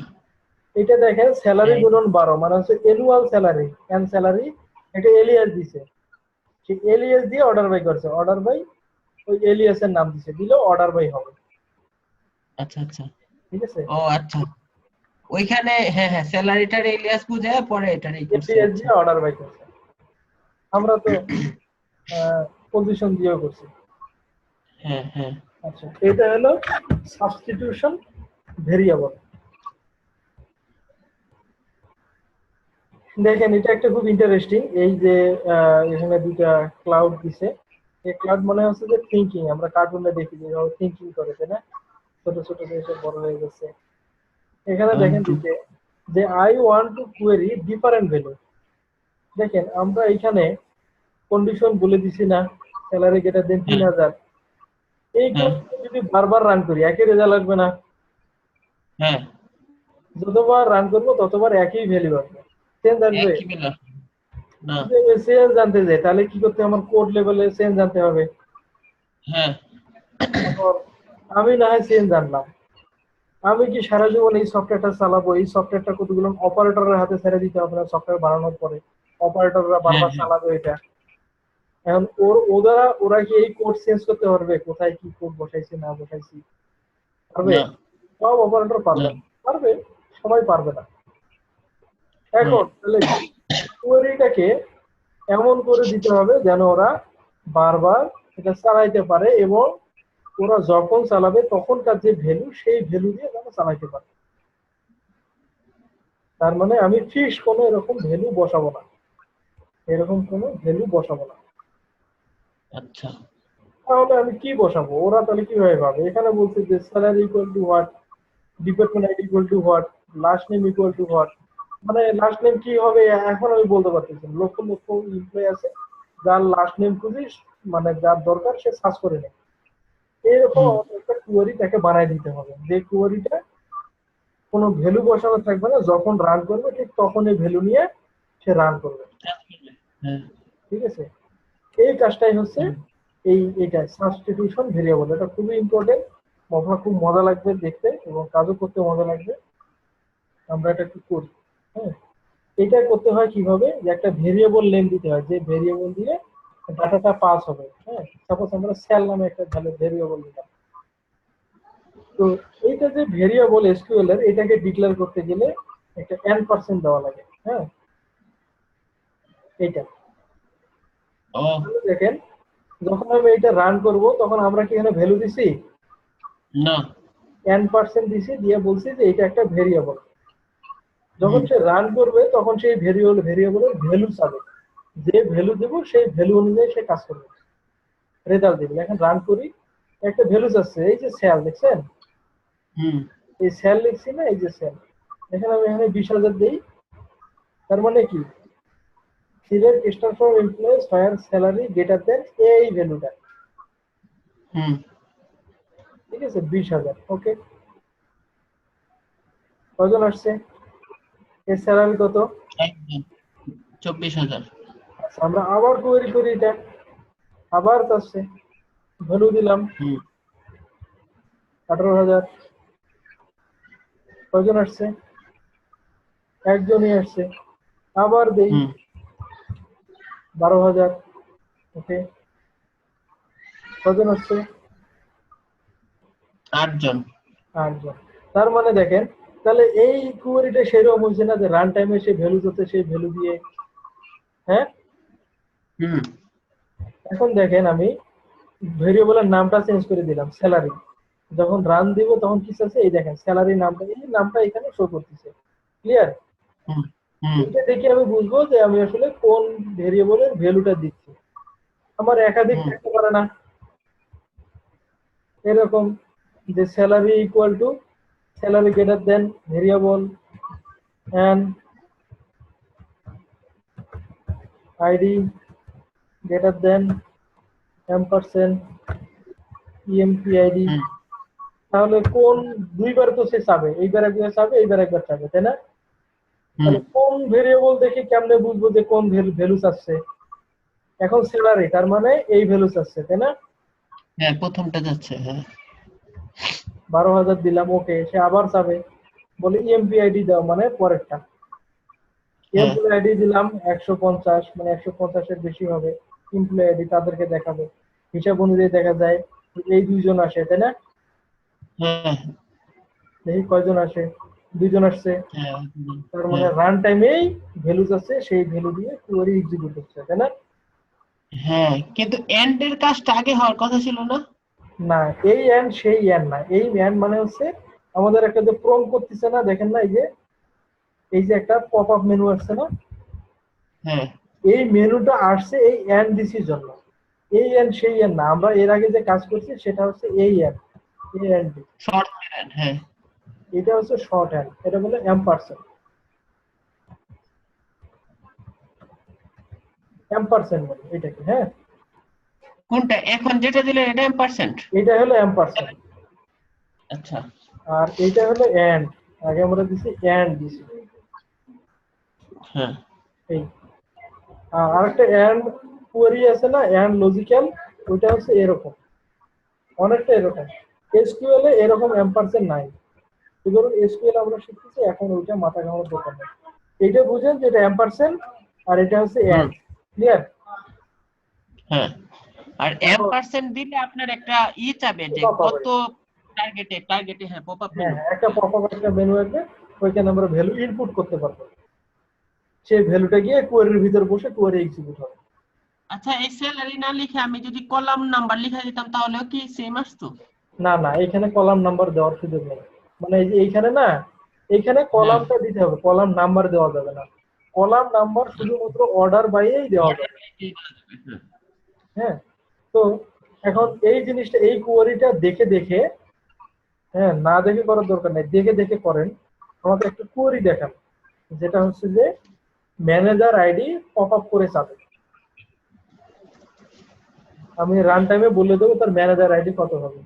এটা দেখেন স্যালারি হ্যাঁ গুণন 12 মানে হচ্ছে এনুয়াল স্যালারি এন্ড স্যালারি, এটা এলিয়াস দিছে, ঠিক এলিয়াস দিয়ে অর্ডার বাই করছে, অর্ডার বাই ওই এলিয়াস এর নাম দিছে, দিলেও অর্ডার বাই হবে, আচ্ছা আচ্ছা। ঠিক আছে। ও আচ্ছা, ওইখানে হ্যাঁ হ্যাঁ স্যালারিটার এলিয়াস বুঝায় পরে এটারই করছে, এলিয়াস আচ্ছা। দিয়ে অর্ডার বাই করছে, আমরা তো পজিশন দিয়েও করছি। হ্যাঁ হ্যাঁ। আচ্ছা এটা হলো সাবস্টিটিউশন ভেরিয়েবল। দেখেন এটা একটা খুব ইন্টারেস্টিং, এই যে এখানে দুইটা ক্লাউড দিছে, এই ক্লাউড মনে হচ্ছে যে থিঙ্কিং, আমরা কার্টুনে দেখি যে থিঙ্কিং করে, তাই না, ছোট ছোট জিনিসে বড় হয়ে গেছে। এখানে দেখেন দিতে যে I want to query different value, দেখেন আমরা এখানে কন্ডিশন বলে দিছি না, স্যালারি গ্রেটার দেন হ্যাঁ 3,000, এই হ্যাঁ কোড যদি বারবার রান করি একই রেজাল্ট আসবে না, হ্যাঁ। যতবার রান করবো ততবার একই ভ্যালু আসবে, চেঞ্জ আসবে, একই বেলা না। চেঞ্জ জানতে যাই তাহলে কি করতে, আমার কোড লেভেলে চেঞ্জ জানতে হবে। হ্যাঁ এখন আমি না হয় চেঞ্জ জানলাম, আমি কি সারা জীবন এই সফটওয়্যারটা চালাবো, এই সফটওয়্যারটা কতগুলো অপারেটরের হাতে ছেড়ে দিতে হবে না, সফটওয়্যার বানানোর পরে অপারেটররা হ্যাঁ বারবার হ্যাঁ। চালাবে এটা, এখন ওরা কি এই কোড চেঞ্জ করতে পারবে, কোথায় কি কোড বসাইছি না বসাইছি, পারবে? না সব অপারেটর পারবে না না, পারবে, সবাই পারবে না। না। এখন তাহলে কোয়েরিটাকে এমন করে দিতে হবে যেন ওরা বারবার এটা চালাইতে পারে এবং ওরা যখন চালাবে তখনকার যে ভ্যালু সেই ভ্যালু দিয়ে তারা চালাইতে পারে। তার মানে আমি ফিক্স কোনো এরকম ভ্যালু বসাবো না, এরকম কোনো ভ্যালু বসাবো না। আচ্ছা, তাহলে আমি কি বসাবো? ওরা তাহলে কিভাবে পাবে? এখানে বলছে যে salary equal two what, department ID equal two what, last name equal to what. মানে লাস্ট নেম কি হবে এখন আমি বলতে পারতেছি না। লক্ষ লক্ষ এমপ্লয়ি আছে যার লাস্ট নেম খুঁজি, মানে যার দরকার সে সার্চ করে নেয়। এরকম একটা কুয়ারি তাকে বানাই দিতে হবে, যে কুয়ারিটা কোনো ভ্যালু বসানো থাকবে না, যখন রান করবে ঠিক তখন এই ভ্যালু নিয়ে সে রান করবে। হ্যাঁ, ঠিক আছে, এই কাজটাই হচ্ছে এইটা সাবস্টিটিউশন ভেরিয়েবল। এটা খুবই ইম্পর্টেন্ট, আপনার খুব মজা লাগবে দেখতে এবং কাজও করতে মজা লাগবে। আমরা এটা একটু করি। হ্যাঁ, এটা করতে হয় কিভাবে, যে একটা ভেরিয়েবল নেম দিতে হয়, যে ভেরিয়েবল দিয়ে ডাটাটা পাস হবে। হ্যাঁ, সাপোজ আমরা সেল নামে একটা ভেরিয়েবল দিলাম। তো এইটা যে ভেরিয়েবল এসকিউএল এর, এটাকে ডিক্লেয়ার করতে গেলে একটা n% দেওয়া লাগে। হ্যাঁ, এইটা ও দেখেন, যখন আমি এটা রান করব তখন আমরা কি এখানে ভ্যালু দিছি? না, n% দিছি, দিয়ে বলছি যে এটা একটা ভেরিয়েবল। যখন সে রান করবে তখন সেই ভেরিয়েবলের ভ্যালু চাবে, যে ভ্যালু দেব সেই ভ্যালু অনুযায়ী সে কাজ করবে, রেজাল্ট দেবে। এখন রান করি, একটা ভ্যালু আছে, এই যে সেল দেখছেন, এই সেল লিখছি না, এই যে সেল। এখানে আমি এখানে 20,000 দিই। তার মানে কি, select star from employees where salary greater দেন এই ভ্যালুটা। ঠিক আছে, 20,000। ওকে, কজন আসছে? এর স্যালারি কত? 24,000। আচ্ছা, আমরা আবার কোয়েরি করি, এটা আবার আসছে, ভ্যালু দিলাম 18,000। কজন আসছে? একজনই আসছে। আবার দেই 12,000। ওকে, কজন আসছে? 8 জন। 8 জন। তার মানে দেখেন, তাহলে এই কোয়েরিটা সেরকম হয়েছে না যে রান টাইমে সে ভ্যালু দিতে, সেই ভ্যালু দিয়ে। হ্যাঁ, এখন দেখেন আমি ভেরিয়েবলের নামটা চেঞ্জ করে দিলাম স্যালারি। যখন রান দিব তখন কি আছে, এই দেখেন স্যালারি নামটা, এই নামটা এখানে শো করতেছে। ক্লিয়ার? এটা দেখে আমি বুঝবো যে আমি আসলে কোন ভেরিয়েবলের ভ্যালুটা দিচ্ছি। আমার একাধিক থাকতে পারে না এরকম, যে salary equal to salary greater than variable and ID greater than m% empid। তাহলে কোন দুইবার তো সে চাবে, এইবার একবার চাবে, এইবার একবার চাবে, তাই না? তাহলে কোন ভেরিয়েবল দেখে কেমনে বুঝবো যে কোন ভ্যালু চাচ্ছে? এখন স্যালারি, তার মানে এই ভ্যালু চাচ্ছে, তাই না? হ্যাঁ, প্রথমটা যাচ্ছে। হ্যাঁ, 12,000 দিলাম। ওকে, সে আবার চাবে, বলে empid দাও, মানে পরেরটা। এমপ্লয়ি আইডি দিলাম 150, মানে 150 এর বেশি হবে। এমপ্লয়ি আইডি তাদেরকে দেখাবে, হিসাব অনুযায়ী দেখা যায় এই 2 জন আসে, তাই না? দেখি কয়জন আসে, 2 জন আসছে। তার মানে রান টাইমেই ভ্যালু আছে, সেই ভ্যালু দিয়ে কোয়েরি এক্সিকিউট হচ্ছে, তাই না? হ্যাঁ, কিন্তু এন্ড এর কাজটা আগে হওয়ার কথা ছিল না? না, এই এন্ড সেই এন্ড না। এই এন্ড মানে হচ্ছে আমাদের একটা যে প্রম্পট করতেছে না, দেখেন না, এই যে একটা পপ আপ মেনু আসছে না, হ্যাঁ, এই মেনুটা আসছে এই এন্ড দিসির জন্য। এই এন্ড সেই এন্ড না, আমরা এর আগে যে কাজ করছি সেটা হচ্ছে এই এন্ড, এই এন্ড। Short hand. হ্যাঁ, এটা হচ্ছে শর্ট হ্যান্ড, এটা বলে এম্পারসেন্ট বলে এটাকে। হ্যাঁ, কোনটা এখন যেটা দিলেন এটা এম্পারসেন্ট? এটা হলো এম্পারসেন্ট। আচ্ছা, আর এটা হলো এন্ড, আগে আমরা দিছি এন্ড দিছি। হ্যাঁ, এই আরেকটা এন্ড কোয়েরি আছে না, এন্ড লজিক্যাল, ওইটা হচ্ছে এরকম, অনেকটা এরকম। এসকিউএল এ এরকম এম্পারসেন্ট নাই। ধরুন এসকিউএল আমরা শিখতেছি, এখন ওইটা মাথা ঘামানোর দরকার নেই। এইটা বুঝেন যে এটা এম্পারসেন্ট আর এটা হচ্ছে এন্ড। ক্লিয়ার? হ্যাঁ। আর এম্পারসেন্ট দিলে আপনার একটা চাবে যে কত টার্গেটে হ্যাঁ পপআপ মেনু। হ্যাঁ, একটা পপআপ একটা মেনু আসবে, ওইখানে আমরা ভ্যালু ইনপুট করতে পারবো। সেই ভ্যালুটা গিয়ে কোয়েরির ভিতর বসে কোয়েরি এক্সিকিউট হবে। আচ্ছা, এই স্যালারি না লিখে আমি যদি কলাম নাম্বার লিখে দিতাম তাহলেও কি সেম আসতো? না না, এখানে কলাম নাম্বার দেওয়ার সুযোগ নেই। মানে এই যে এইখানে না, এইখানে হ্যাঁ, কলামটা দিতে হবে, কলাম নাম্বার দেওয়া যাবে না। কলাম নাম্বার শুধুমাত্র অর্ডার বাইয়েই দেওয়া order যাবে। by দিয়ে দেওয়া যাবে, হ্যাঁ। হ্যাঁ, তো এখন এই জিনিসটা, এই কোয়ারিটা দেখে দেখে, হ্যাঁ, না দেখে করার দরকার নেই, দেখে দেখে করেন। আমাকে একটা কোয়ারি দেখান যেটা হচ্ছে যে ম্যানেজার আইডি পপ আপ করে চাবে। আমি রান টাইমে বলে দেবো তার ম্যানেজার আইডি কত হবে।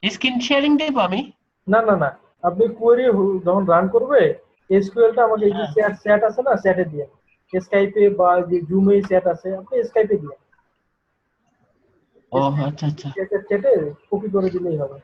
স্ক্রিন শেয়ারিং দেব আমি? না না না, আপনি কোয়েরি যখন রান করবে এসকিউএলটা আমাকে, এই যে হ্যাঁ। চ্যাট আছে না, চ্যাটে দিয়ে, স্কাইপে বা যে জুমে চ্যাট আছে, আপনি স্কাইপে দিয়ে ও আচ্ছা আচ্ছা। চ্যাটে কপি করে দিলেই হবে।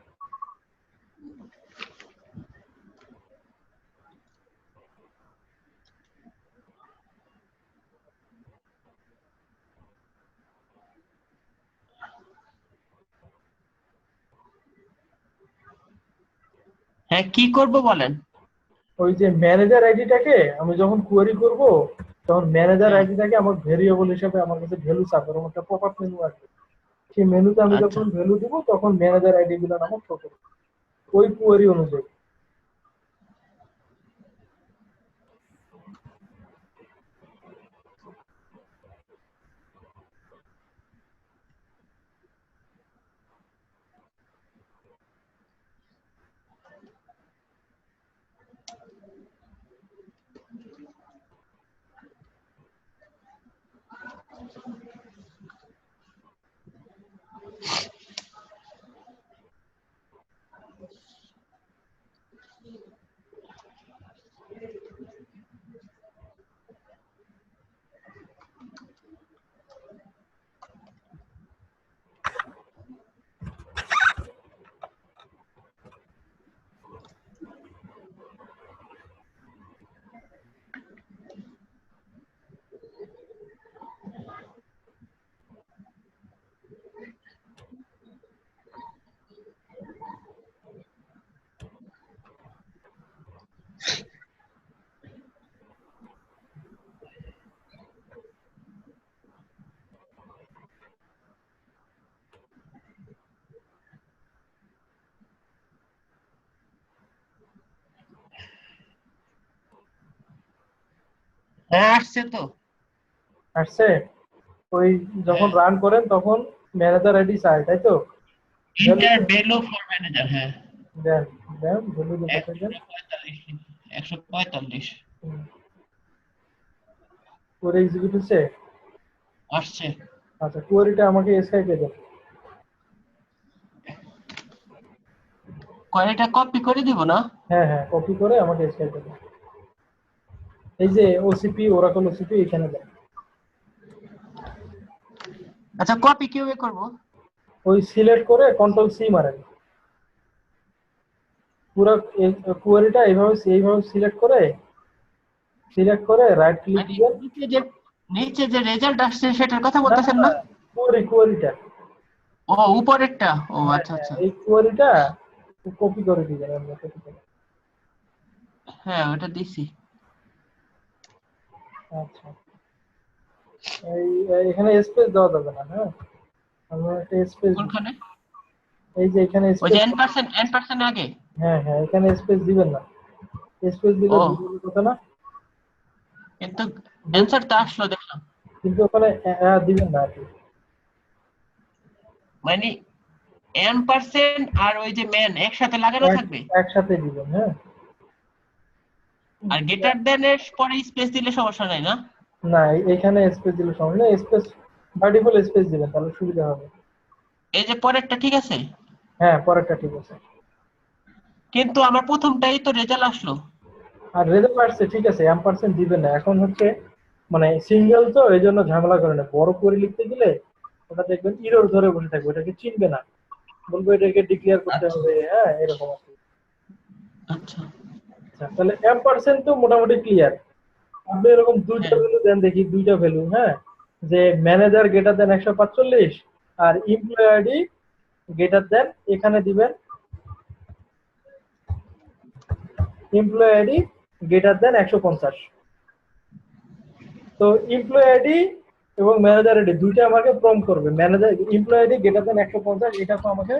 হ্যাঁ, কি করব বলেন? ওই যে ম্যানেজার আইডিটাকে আমি যখন কোয়েরি করব, তখন ম্যানেজার হ্যাঁ, আইডিটাকে আমার ভেরিয়েবল হিসেবে আমার কাছে ভ্যালু চাবে, এরকম একটা পপ আপ মেনু আসবে। সেই মেনুতে আমি আচ্ছা। যখন ভ্যালু দিব তখন ম্যানেজার আইডি গুলো আমার শো করবে ওই কোয়েরি অনুযায়ী। হ্যাঁ, আসছে তো। আসছে? ওই যখন হ্যাঁ, রান করেন তখন ম্যানেজার আইডি চাই, তাই তো? Value inter value for manager, হ্যাঁ। দেন, দেন ভ্যালু কোথায় দেন? 145, 145 কোড এক্সিকিউট হচ্ছে। আসছে। আচ্ছা, কোয়েরিটা আমাকে স্কাইপে দেন। কোয়ারিটা কপি করে দিব না? হ্যাঁ হ্যাঁ, কপি করে আমাকে স্কাইপে দেন। এই যে ওসিপি, ওরাকল ওসিপি এখানে দেন। আচ্ছা, কপি কিভাবে করব? ওই সিলেক্ট করে কন্ট্রোল সি মারেন। পুরো কোয়েরিটা এইভাবে সিলেক্ট করে রাইট ক্লিক মানে দিবেন। নিচে যে রেজাল্ট আসছে সেটার কথা না বলতেছেন না, না? কোয়েরিটা, ও, উপরেরটা। ও হ্যাঁ আচ্ছা হ্যাঁ, আচ্ছা। এই কোয়েরিটা কপি করে দিবেন, আমরা কপি করে। হ্যাঁ, ওটা দিছি। আচ্ছা, এখানে স্পেস দেওয়া যাবে না, হ্যাঁ, আমরা একটা স্পেস, কোনখানে? এই যে এখানে ওই যে স্পেস, n% আগে। হ্যাঁ হ্যাঁ, এখানে স্পেস দিবেন না, স্পেস দিলে ও, ভুল কথা না। কিন্তু অ্যান্সার তো আসলো দেখলাম। কিন্তু ওখানে দিবেন না আর কি। মানে n% আর ওই যে ম্যান একসাথে লাগানো থাকবে? একসাথে দিবেন, হ্যাঁ। আর গ্রেটার দেন এর পরে স্পেস দিলে সমস্যা নাই না? না, এখানে স্পেস দিলে সমস্যা নেই, স্পেস বাই ডিফল্ট স্পেস দিবেন, তাহলে সুবিধা হবে। এই যে পরেরটা ঠিক আছে? হ্যাঁ, পরেরটা ঠিক আছে। কিন্তু আমার প্রথমটাই তো রেজাল্ট আসলো। আর রেজাল্ট আসছে ঠিক আছে, এম্পারসেন্ট দিবেন না, এখন হচ্ছে মানে সিঙ্গেল তো এই জন্য ঝামেলা করে না, বড় করে লিখতে গেলে ওটা দেখবেন ইরর ধরে বসে থাকবে, ওটাকে চিনবে না, বলবো এটাকে ডিক্লেয়ার করতে আচ্ছা হবে, হ্যাঁ, এরকম আর কি। আচ্ছা। আচ্ছা, তাহলে এম্পারসেন্ট তো মোটামুটি ক্লিয়ার। আপনি এরকম দুইটা হ্যাঁ, ভ্যালু দেন দেখি, দুইটা ভ্যালু, হ্যাঁ, যে ম্যানেজার গ্রেটার দেন 145 আর এমপ্লয়ি আইডি গ্রেটার দেন এখানে দিবেন এমপ্লয়ি আইডি গ্রেটার দেন 150। তো এমপ্লয়ি আইডি এবং ম্যানেজার আইডি দুইটা আমাকে প্রম্পট করবে। ম্যানেজার এমপ্লয়ি আইডি গ্রেটার দেন 150 এটা তো আমাকে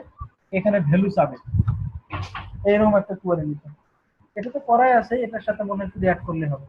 এখানে ভ্যালু চাবে, এরকম একটা কোয়ারি লিখবেন। এটা তো করাই আছে, এটার সাথে মনে হয় শুধু অ্যাড করলে হবে।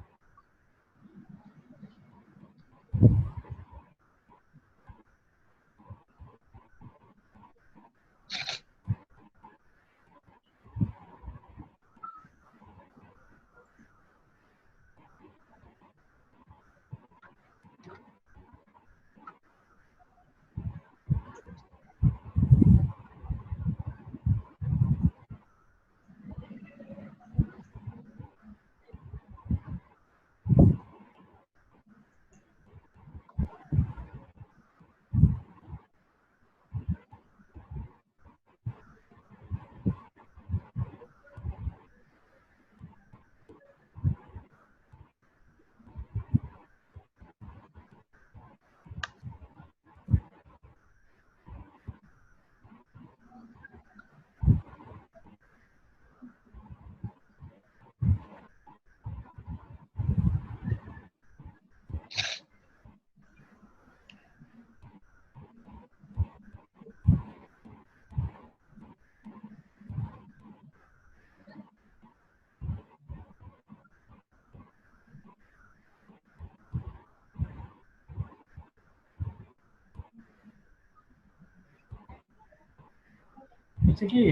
বুঝছে কি?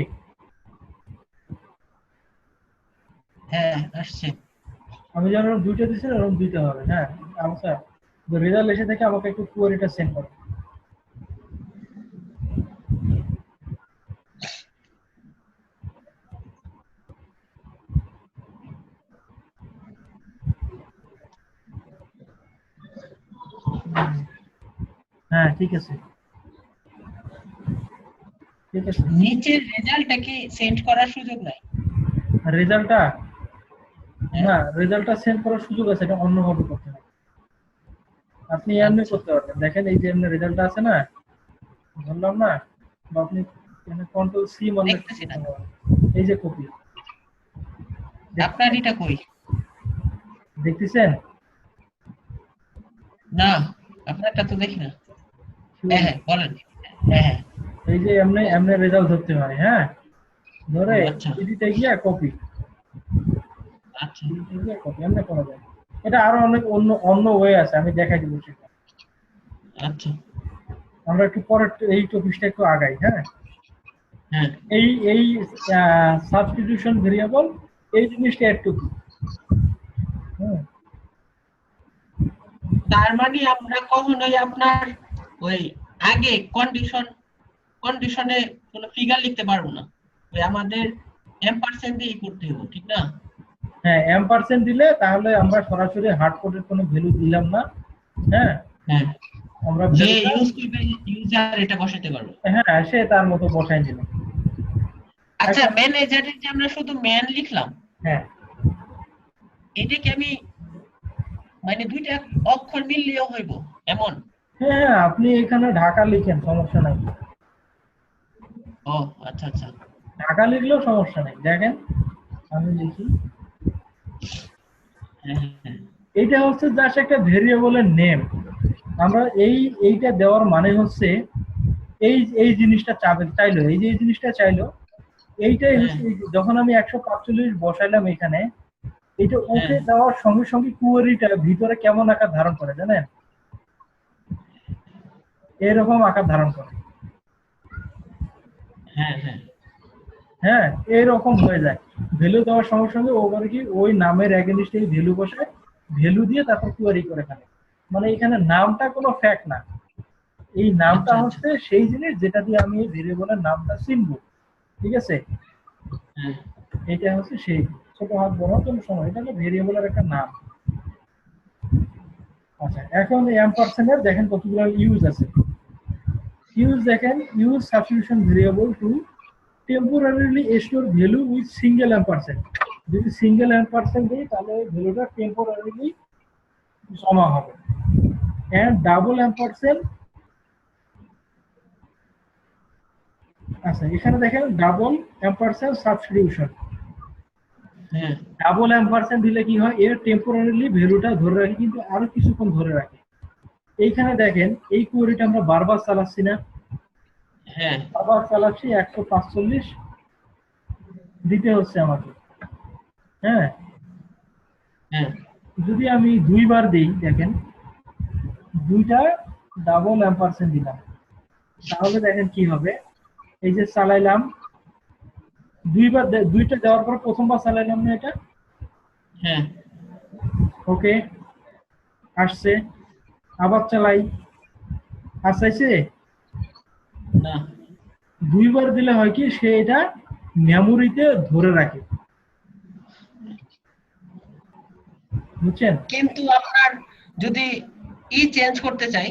হ্যাঁ আসছে। আমি যেমন দুইটা দিচ্ছি এরকম দুইটা হবে। হ্যাঁ আচ্ছা, রেজাল্ট এসে থেকে আমাকে একটু কোয়ারিটা সেন্ড করো। হ্যাঁ ঠিক আছে, ঠিক আছে। নিচের রেজাল্টটা কি সেন্ড করার সুযোগ নাই? রেজাল্টটা না, রেজাল্টটা সেন্ড করার সুযোগ আছে, এটা অন্যভাবে করতে হবে। আপনি এমনি আচ্ছা। করতে পারবেন। দেখেন এই যে এমনি রেজাল্টটা আছে না, বললাম না, বা আপনি কন্ট্রোল সি মারলে দেখতেছি না, এই যে কপি আপনার এটা কই? দেখতেছেন? না আপনারটা তো দেখি না। হ্যাঁ হ্যাঁ বলেন। হ্যাঁ হ্যাঁ এই যে এমনি এমনি রেজাল্ট ধরতে হয়। হ্যাঁ, ধরে আচ্ছা এডিটে গিয়ে কপি, আচ্ছা এডিটে গিয়ে কপি এমনি করা যায়। এটা আরো অনেক অন্য অন্য ওয়ে আছে, আমি দেখাই দিব সেটা। আচ্ছা। আমরা একটু পরে এই টপিকটা একটু আগাই। হ্যাঁ, হ্যাঁ এই এই সাবস্টিটিউশন ভেরিয়েবল এই জিনিসটা একটু কি? হুম, তার মানে আমরা কখনোই আপনার ওই আগে কন্ডিশনে কোনো ফিগার লিখতে পারবো না, ওই আমাদের এম্পারসেন্ট দিয়ে করতে হবে, ঠিক না? হ্যাঁ এম্পারসেন্ট দিলে তাহলে আমরা সরাসরি হার্ড কোডের কোনো ভ্যালু দিলাম না। হ্যাঁ, হ্যাঁ আমরা যে ভ্যালুটা ইউজ করবে ইউজার এটা বসাতে পারবে। হ্যাঁ সে তার মতো বসাই দিল। আচ্ছা এখন ম্যানেজারে যে আমরা শুধু ম্যান লিখলাম, হ্যাঁ এটা কি আমি মানে দুইটা অক্ষর মিললেও হইব এমন? হ্যাঁ হ্যাঁ, আপনি এখানে ঢাকা লিখেন, সমস্যা নাই। ও আচ্ছা আচ্ছা। ঢাকা লিখলেও সমস্যা নেই। দেখেন আমি লিখি, হ্যাঁ হ্যাঁ এইটা হচ্ছে জাস্ট একটা ভেরিয়েবলের নেম। আমরা এইটা দেওয়ার মানে হচ্ছে এই এই জিনিসটা চাইলো, এই যে এই জিনিসটা চাইলো, এইটাই হচ্ছে যখন আমি 145 বসাইলাম এখানে, এটা ওকে দেওয়ার সঙ্গে সঙ্গে কুয়েরিটা ভিতরে কেমন আকার ধারণ করে জানেন? এরকম আকার ধারণ করে। হ্যাঁ হ্যাঁ হ্যাঁ এরকম হয়ে যায়। ভ্যালু দেওয়ার সঙ্গে সঙ্গে ও করে কি ওই নামের এগেইনস্ট এই ভ্যালু বসায়, ভ্যালু দিয়ে তারপর কোয়েরি করে ফেলে। মানে এখানে নামটা কোনো ফ্যাক্ট না, এই নামটা আচ্ছা, হচ্ছে সেই জিনিস যেটা দিয়ে আমি এই ভেরিয়েবলের নামটা চিনবো। ঠিক আছে, হ্যাঁ এটা হচ্ছে সেই ছোট হাত বড় হাত কোনো সময়, এটা হচ্ছে ভেরিয়েবলের একটা নাম। আচ্ছা এখন এই এম্পারসেন্টের দেখেন কতগুলো ইউজ আছে। ইউজ দেখেন, use substitution variable to temporarily store value with single ampersand. যদি সিঙ্গেল এম্পারসেন্ট দিই তাহলে ভ্যালুটা টেম্পোরারিলি জমা হবে। এন্ড ডাবল এম্পারসেন্ট আচ্ছা এখানে দেখেন ডাবল এম্পারস্যান্ড সাবস্টিটিউশন। হ্যাঁ ডাবল এম্পারস্যান্ড দিলে কি হয়, এর টেম্পোরারিলি ভ্যালুটা ধরে রাখে কিন্তু আরো কিছুক্ষণ ধরে রাখে। এইখানে দেখেন এই কোয়েরিটা আমরা বারবার চালাচ্ছি না, হ্যাঁ বারবার চালাচ্ছি 145 দিতে হচ্ছে আমাকে। হ্যাঁ হ্যাঁ যদি আমি দুইবার দিই, দেখেন দুইটা ডাবল এম্পারসেন্ট দিলাম, তাহলে দেখেন কি হবে। এই যে চালাইলাম দুইবার, দুইটা দেওয়ার পর প্রথমবার চালাইলাম না এটা, হ্যাঁ ওকে আসছে, আবার চালাই, আসাইছে। না দুইবার দিলে হয় কি, সে এটা মেমোরিতে ধরে রাখে, বুঝছেন? কিন্তু আপনার যদি চেঞ্জ করতে চাই,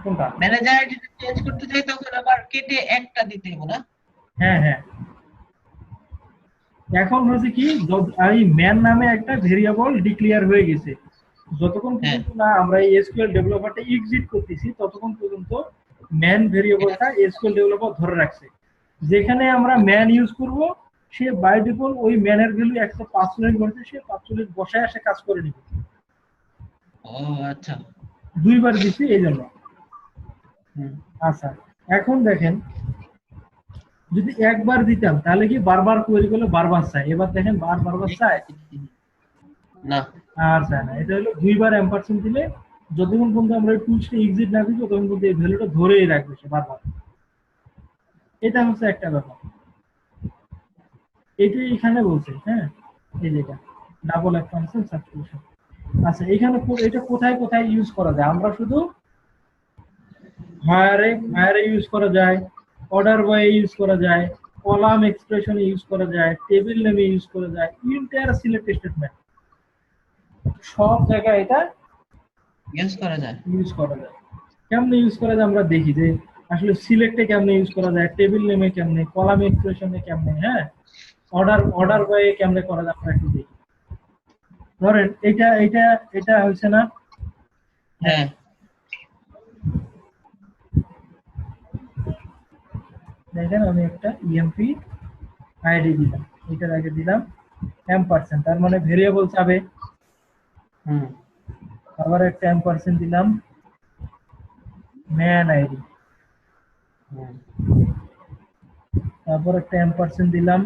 কোনটা? ম্যানেজার আইডি চেঞ্জ করতে চাই, তখন আবার কেটে একটা দিতে হবে না? হ্যাঁ হ্যাঁ, এখন হচ্ছে কি, এই ম্যান নামে একটা ভেরিয়েবল ডিক্লেয়ার হয়ে গেছে, যতক্ষণ পর্যন্ত না আমরা এই এসকিউএল ডেভেলপারটা এক্সিট করতেছি ততক্ষণ পর্যন্ত ম্যান ভেরিয়েবলটা এসকিউএল ডেভেলপার ধরে রাখছে। যেখানে আমরা ম্যান ইউজ করব, সে বাই ডিফল্ট ওই ম্যানের ভ্যালু 145 বসে, সে 45 বসায় সে কাজ করে নিবে। ও আচ্ছা। দুইবার দিছি এই জন্য। হুম আচ্ছা এখন দেখেন যদি একবার দিতাম তাহলে কি বারবার কোয়েরি করলে বারবার চাই, এবার দেখেন বারবার চাই না আর চায় না। এটা হলো দুইবার এম্পারসেন্ট দিলে যতক্ষণ পর্যন্ত আমরা টুলসটা এক্সিট না করি ততক্ষণ পর্যন্ত এই ভ্যালুটা ধরেই রাখবে সে বারবার। এটা হচ্ছে একটা ব্যাপার, এটাই এখানে বলছে। হ্যাঁ এই যেটা ডাবল এম্পারসেন্ট সাবস্টিটিউশন। আচ্ছা এখানে এটা কোথায় কোথায় ইউজ করা যায়? আমরা শুধু হায়ারে ইউজ করা যায়, অর্ডার বয়ে ইউজ করা যায়, কলাম এক্সপ্রেশনে ইউজ করা যায়, টেবিল নেমে ইউজ করা যায়, ইন্টায়ার সিলেক্ট স্টেটমেন্ট সব জায়গায় এটা ইউজ করা যায়। ইউজ করা যায়। কেমনে ইউজ করা যায় আমরা দেখি, যে আসলে সিলেক্টে কেমনে ইউজ করা যায়, টেবিল নেমে কেমনে, কলাম এক্সপ্রেশনে কেমনে, হ্যাঁ অর্ডার বয়ে কেমনে করা যায় আমরা একটু দেখি। ধরেন এটা এটা এটা হচ্ছে না, হ্যাঁ দেখেন আমি একটা ইএমপি আইডি দিলাম, এটার আগে দিলাম এম্পারসেন্ট, তার মানে ভেরিয়েবল চাবে। হুম আবার একটা এম্পারসেন্ট দিলাম ম্যান আইডি, হুম তারপর একটা এম্পারসেন্ট দিলাম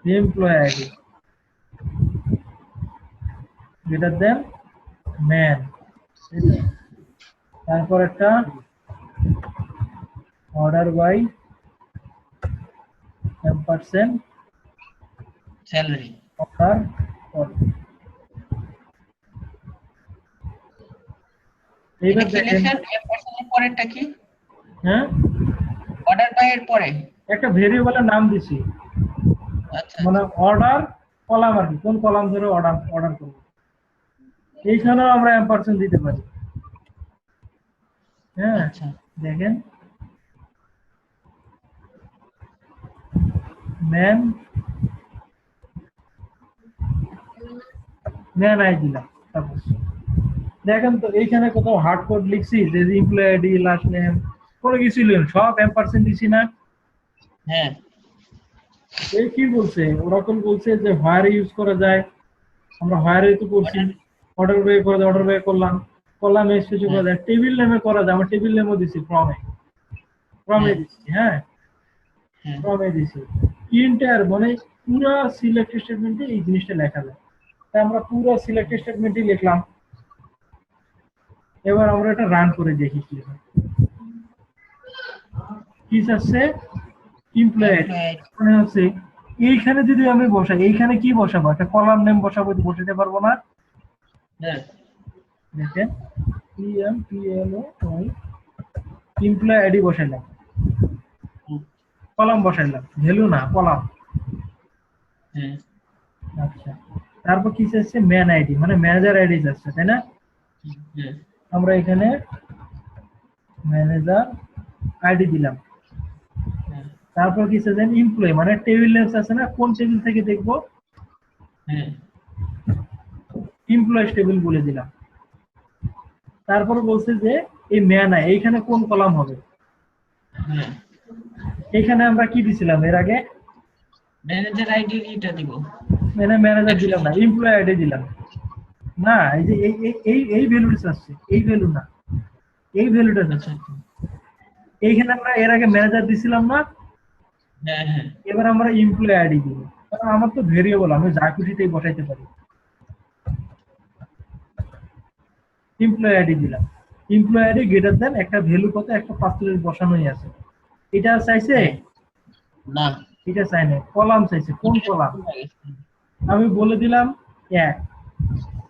employ ID greater than man, তারপর একটা order by ampersand salary. Order. এইবার দেখেন এম্পারসেন্টের পরেরটা কি? হ্যাঁ অর্ডার বাই এর পরে? একটা ভেরিয়েবলের নাম দিছি, আচ্ছা মানে অর্ডার কলাম আর কি, কোন কলাম ধরে অর্ডার করবো, এইখানেও আমরা এম্পারসেন্ট দিতে পারি। হ্যাঁ আচ্ছা দেখেন ম্যান আই দিলাম, তারপর দেখেন তো এইখানে কোথাও হার্ড কোড লিখছি যে এমপ্লয় আইডি লাস্ট নেম কোনো কিছু লিখুন, সব এম্পারসেন্ট দিছি না। হ্যাঁ এই কি বলছে, ওরাকল বলছে যে হোয়ারে ইউজ করা যায়, আমরা হোয়ারে তো করছি, অর্ডার বাই করা যায়, অর্ডার বাই করলাম, কলাম এক্সপ্রেশন করা যায়, টেবিল নেমে করা যায়, আমরা টেবিল নেমও দিছি, ফ্রমে দিছি, হ্যাঁ ফ্রমে দিছি। ইন্টার মানে পুরো সিলেক্ট স্টেটমেন্টে এই জিনিসটা লেখা যায়, তাই আমরা পুরো সিলেক্ট স্টেটমেন্টই লিখলাম। এবার আমরা এটা রান করে দেখি কি হয়। কি আছে এমপ্লয় মানে হচ্ছে এইখানে যদি আমি বসাই, এইখানে কি বসাবো, একটা কলাম নেম বসাবো, বসাতে পারবো না। হ্যাঁ দেখেন PMPLOY এমপ্লয় আইডি বসাইলাম, কলাম বসাইলাম, ভ্যালু না কলাম। হ্যাঁ আচ্ছা তারপর কি চাইছে ম্যান আইডি, মানে ম্যানেজার আইডি যাচ্ছে, তাই না? হ্যাঁ আমরা এখানে ম্যানেজার আইডি দিলাম, হ্যাঁ তারপর কি চাইছেন এমপ্লয়, মানে টেবিল নেম আছে না, কোন টেবিল থেকে দেখবো, হ্যাঁ এমপ্লয়েজ টেবিল বলে দিলাম। তারপর বলছে যে এই ম্যান আই এইখানে কোন কলাম হবে, হ্যাঁ এখানে আমরা কি দিছিলাম এর আগে? ম্যানেজার আইডি এটা দিব মানে ম্যানেজার দিলাম না, এমপ্লয়ি আইডি দিলাম। না, এই যে এই ভ্যালুটা আসছে, এই ভ্যালু না, এই ভ্যালুটা আচ্ছা আসছে। এইখানে আমরা এর আগে ম্যানেজার দিছিলাম না, হ্যাঁ হ্যাঁ এবার আমরা এমপ্লয়ি আইডি দিব। কারণ আমার তো ভেরিয়েবল, আমি যা খুশিতেই বসাইতে পারি। এমপ্লয়ি আইডি দিলাম, এমপ্লয়ি আইডি গ্রেটার দেন একটা ভ্যালু কত, একটা পার্সেন্টেজ বসানোই আছে। এটা চাইছে? না এটা চাই না, কলাম চাইছে। কোন কলাম? আমি বলে দিলাম 1,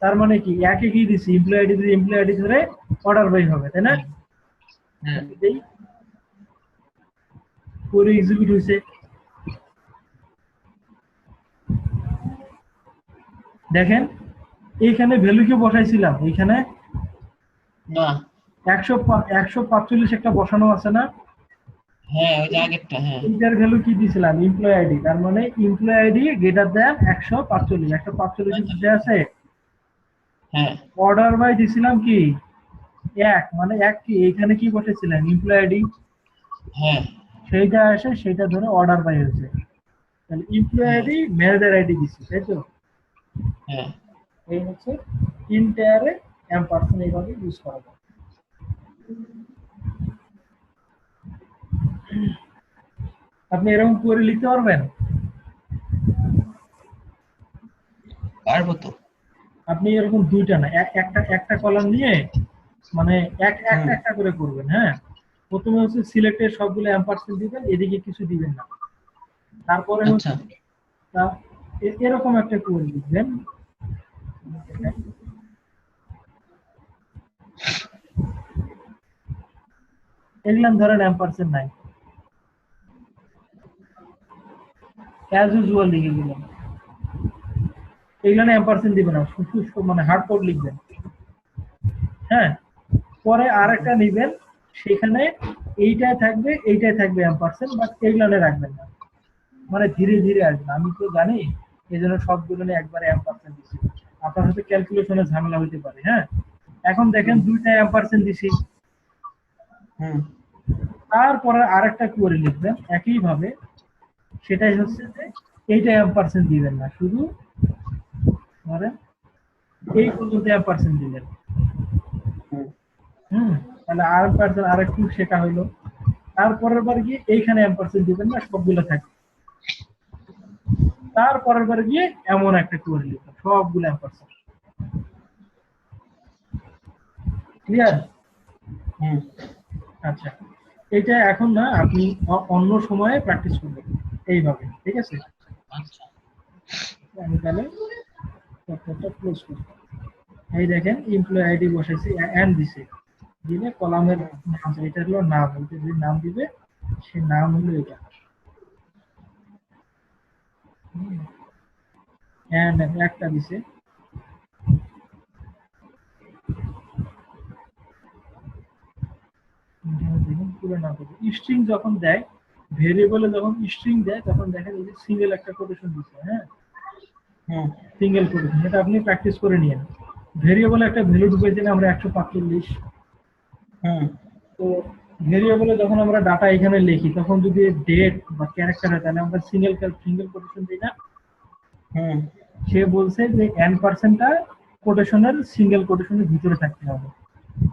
তার মানে কি একে কি দিছি, এমপ্লয়ি আইডি দিয়ে এমপ্লয়ি আইডি ধরে অর্ডার বাই হবে, তাই না? হ্যাঁ এই করে এক্সিকিউট হইছে। দেখেন এইখানে ভ্যালু কি বসাইছিলাম, এইখানে না 145 একটা বসানো আছে না? হ্যাঁ ওই যে আগেরটা হ্যাঁ এটার ভ্যালু কি দিছিলাম, এমপ্লয়ি আইডি। তার মানে এমপ্লয়ি আইডি গ্রেটার দেন 145, 145 বুঝে আছে। হ্যাঁ অর্ডার বাই দিছিলাম কি 1, মানে 1 কি এইখানে কি বসেছিলেন, এমপ্লয়ি আইডি, হ্যাঁ সেইটা আসে সেটা ধরে অর্ডার বাই হয়েছে। তাহলে এমপ্লয়ি আইডি ম্যানেজার আইডি দিছি, তাই তো? হ্যাঁ এই হচ্ছে ইন্টারে এম্পারসন, এইভাবে ইউজ করা যায়। আপনি এরকম করে লিখতে পারবেন? পারবো তো আপনি এরকম দুইটা না, একটা কলাম নিয়ে মানে একটা একটা করে করবেন। হ্যাঁ, প্রথমে হচ্ছে সিলেক্টের সবগুলো এম্পারসেন্ট দিবেন, এদিকে কিছু দিবেন না। তারপরে হচ্ছে এরকম একটা করে লিখবেন। এগুলাম ধরেন এম্পারসেন্ট নাই, অ্যাজ ইউজুয়াল লিখে দিলাম। এগুলো এম্পারসেন্ট দিবেন না, মানে হার্ড কোড লিখবেন। হ্যাঁ, পরে আরেকটা নিবেন, সেখানে এইটাই থাকবে এম্পারসেন্ট, বাট এইগুলো রাখবেন না, মানে ধীরে ধীরে আসবে। আমি তো জানি, এই জন্য সবগুলো নিয়ে একবারে এম্পারসেন্ট দিচ্ছি। আপনার হয়তো ক্যালকুলেশনে ঝামেলা হতে পারে। হ্যাঁ, এখন দেখেন দুইটা এম্পারসেন্ট দিছি। তারপরে আরেকটা করে লিখবেন একইভাবে, সেটাই হচ্ছে যে এইটা এম্পারসেন্ট দিবেন না, শুধু ধরেন এই পর্যন্ত এম্পারসেন্ট দিবেন। তাহলে এম্পারসেন্ট আরেকটু শেখা হইলো। তারপরের বার গিয়ে এইখানে এম্পারসেন্ট দিবেন না, সবগুলো থাকবে। তারপরের বার গিয়ে এমন একটা করে লিখবেন, সবগুলো এম্পারসেন্ট। ক্লিয়ার? আচ্ছা, এটা এখন না, আপনি অন্য সময়ে প্র্যাকটিস করবেন এইভাবে, ঠিক আছে? আচ্ছা আমি তাহলে চ্যাপ্টারটা ক্লোজ করি। এই দেখেন এমপ্লয়ি আইডি বসাইছি, এন্ড দিছে, দিলে কলামের নাম, এটা হলো নাম, এটা যে নাম দিবে সে নাম হলো এটা, এন্ড একটা দিছে। দেখুন পুরো নাম দিবে। স্ট্রিং যখন দেয়, ভেরিয়েবলে যখন স্ট্রিং দেয়, তখন দেখেন এই যে সিঙ্গেল একটা কোটেশন দিছে। হ্যাঁ, সিঙ্গেল কোটেশন, এটা আপনি প্র্যাকটিস করে নিয়েন। ভেরিয়েবলে একটা ভ্যালু ঢুকে দিলে আমরা 145, তো ভেরিয়েবলে যখন আমরা ডাটা এখানে লিখি, তখন যদি ডেট বা ক্যারেক্টার হয়, তাহলে আমরা সিঙ্গেল কোটেশন দিই না? সে বলছে যে n%টা কোটেশনের সিঙ্গেল কোটেশনের ভিতরে থাকতে হবে,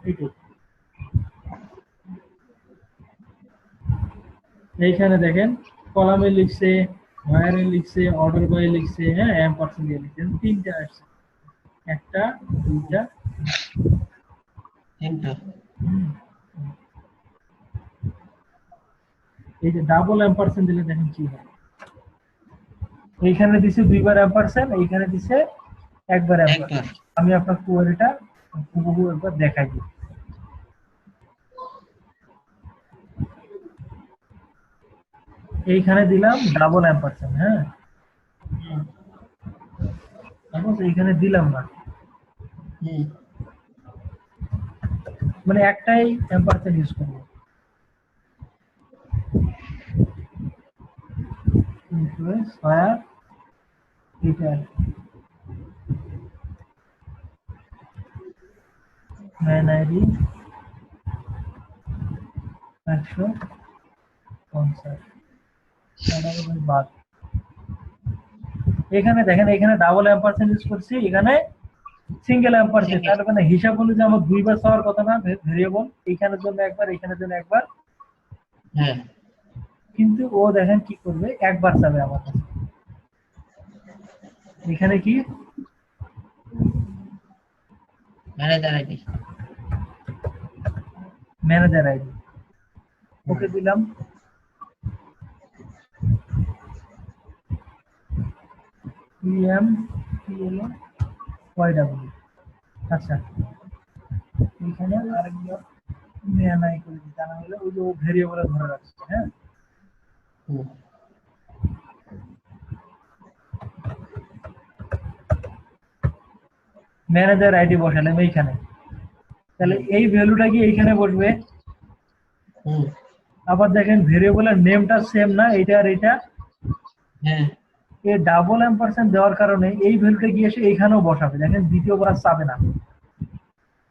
এইটাই। এইখানে দেখেন কলামে লিখছে, ভায়ারে লিখছে, অর্ডার বাই লিখছে, হ্যাঁ, এম্পারসেন্ট দিয়ে লিখছে, তিনটা আসছে, একটা দুইটা তিনটা। এই যে ডাবল এম্পারসেন্ট দিলে দেখেন কি হয়। এইখানে দিছে দুইবার এম্পারসেন্ট, এইখানে দিছে একবার এম্পারসেন্ট। আমি আপনার কোয়ারিটা হুবহু একবার দেখাই দিই। এইখানে দিলাম ডাবল এম্পারসেন্ট, হ্যাঁ, এখন এইখানে দিলাম না, মানে একটাই এম্পারসেন্ট ইউজ করব। ফায়ার হিটার ম্যান আইডি 100 50 বাদ। এখানে দেখেন এখানে ডাবল অ্যাম্পারসেন্ট ইউজ করছি, এখানে সিঙ্গেল অ্যাম্পারসেন্ট, তার মানে হিসাব অনুযায়ী আমার দুইবার চাওয়ার কথা না ভেরিয়েবল, এইখানের জন্য একবার এখানের জন্য একবার, হ্যাঁ কিন্তু ও দেখেন কি করবে একবার চাবে আমার কাছে। এখানে কি manager ID manager ID, okay দিলাম। এম পিএলও ওয়াইডব্লিউ, আচ্ছা এখানে আরেকবার মেয়ানাই করে দিই, তা না হলে ওই যে ভেরিয়েবলে ধরে রাখছে। হ্যাঁ ম্যানেজার আইডি বসালাম এইখানে, তাহলে এই ভ্যালুটা কি এইখানে বসবে। আবার দেখেন ভেরিয়েবলের নেমটা সেম না, এটা আর এটা, হ্যাঁ এই ডাবল অ্যাম্পারসেন্ট দেওয়ার কারণে এই ভ্যালুটা গিয়ে এসে এইখানেও বসাবে। দেখেন দ্বিতীয়বার চাবে না,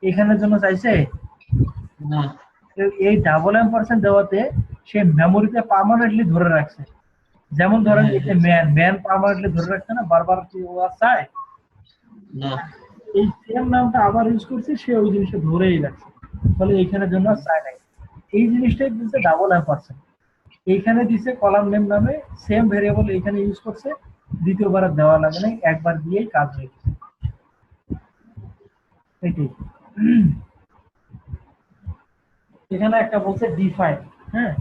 এখানের জন্য চাইছে না, এই ডাবল অ্যাম্পারসেন্ট দেওয়াতে সে মেমোরিতে পার্মানেন্টলি ধরে রাখছে। যেমন ধরেন এতে ম্যান পার্মানেন্টলি ধরে রাখছে না, বারবার কি ও আর চায় না, এই সেম নামটা আবার ইউজ করছে, সে ওই জিনিসটা ধরেই রাখছে, ফলে এইখানের জন্য আর চায় নাই। এই জিনিসটাই দিচ্ছে ডাবল অ্যাম্পারসেন্ট, এইখানে দিছে কলাম নেম নামে সেম ভেরিয়েবল এইখানে ইউজ করছে, দ্বিতীয়বার আর দেওয়া লাগে নাই, একবার দিয়েই কাজ হয়ে গেছে। এটাই এখানে একটা বলছে ডিফাইন। হ্যাঁ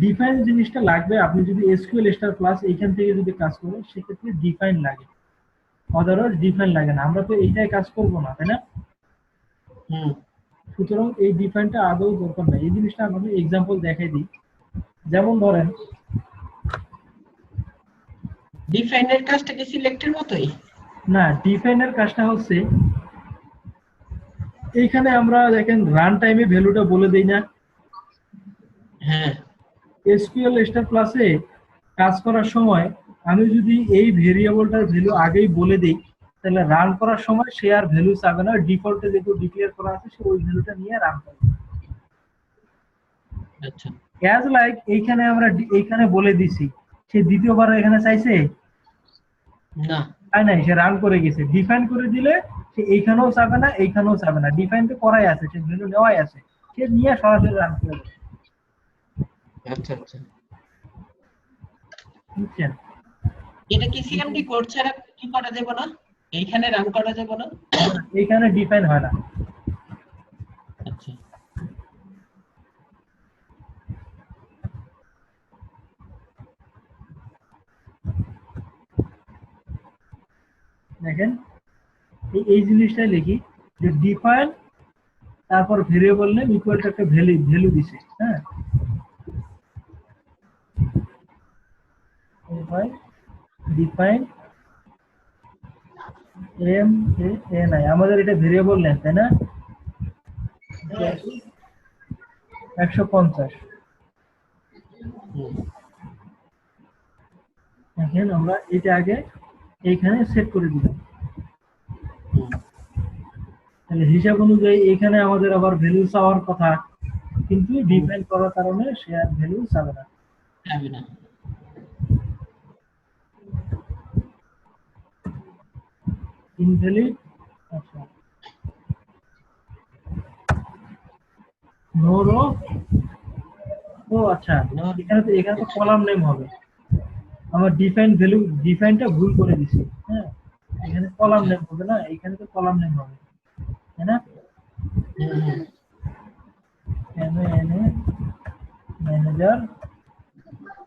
ডিফাইন জিনিসটা লাগবে, আপনি যদি এসকিউএল স্টার প্লাস এইখান থেকে যদি কাজ করেন সেক্ষেত্রে ডিফাইন লাগে, আদারওয়াইজ ডিফাইন লাগে না। আমরা তো এইটাই কাজ করবো না, তাই না? সুতরাং এই ডিফাইনটা আদৌ দরকার নাই। এই জিনিসটা আমি এক্সাম্পল দেখাই দিই। যেমন ধরেন ডিফাইনের কাজটা কি সিলেক্টের মতোই? না, ডিফাইনের কাজটা হচ্ছে এইখানে আমরা দেখেন রান টাইমে ভ্যালুটা বলে দেই না। হ্যাঁ এসকিউএল স্টার প্লাসে কাজ করার সময় আমি যদি এই ভেরিয়েবলটার ভ্যালু আগেই বলে দিই, তাহলে রান করার সময় সে আর ভ্যালু চাবে না, ডিফল্টে যেহেতু ডিক্লেয়ার করা আছে সে ওই ভ্যালুটা নিয়ে রান করবে। আচ্ছা অ্যাজ লাইক এইখানে আমরা এইখানে বলে দিছি, সে দ্বিতীয়বার এখানে চাইছে না, তাই নাই, সে রান করে গেছে। ডিফাইন করে দিলে সে এইখানেও চাবে না এইখানেও চাবে না, ডিফাইন তো করাই আছে, সে ভ্যালু নেওয়াই আছে, সে নিয়ে সরাসরি রান করে দেবে। আচ্ছা আচ্ছা, বুঝছেন? এটা কি সিএমডি কোড ছাড়া কি করা যাবে না? এইখানে রান করা যাবে না? এইখানে ডিফাইন হয় না। আচ্ছা দেখেন এই জিনিসটাই লিখি যে ডিফাইন তারপর ভেরিয়েবল নেম ইকুয়াল টু একটা ভ্যালু দিছে। হ্যাঁ ডিফাইন এম এ নাই, আমাদের এটা ভেরিয়েবল নেম তাই না, 150। এখন আমরা এটা আগে এইখানে সেট করে দিলাম, তাহলে হিসাব অনুযায়ী এখানে আমাদের আবার ভ্যালু চাওয়ার কথা, কিন্তু ডিফাইন করার কারণে সে আর ভ্যালু চাবে না। যাবে না। ইনভ্যালিড, আচ্ছা নো রো, ও আচ্ছা এখানে তো কলাম নেম হবে, আমার ডিফাইন ভ্যালু ডিফাইনটা ভুল করে দিছি। হ্যাঁ এখানে কলাম নেম হবে না, এখানে তো কলাম নেম হবে, তাই না? ম্যানেজার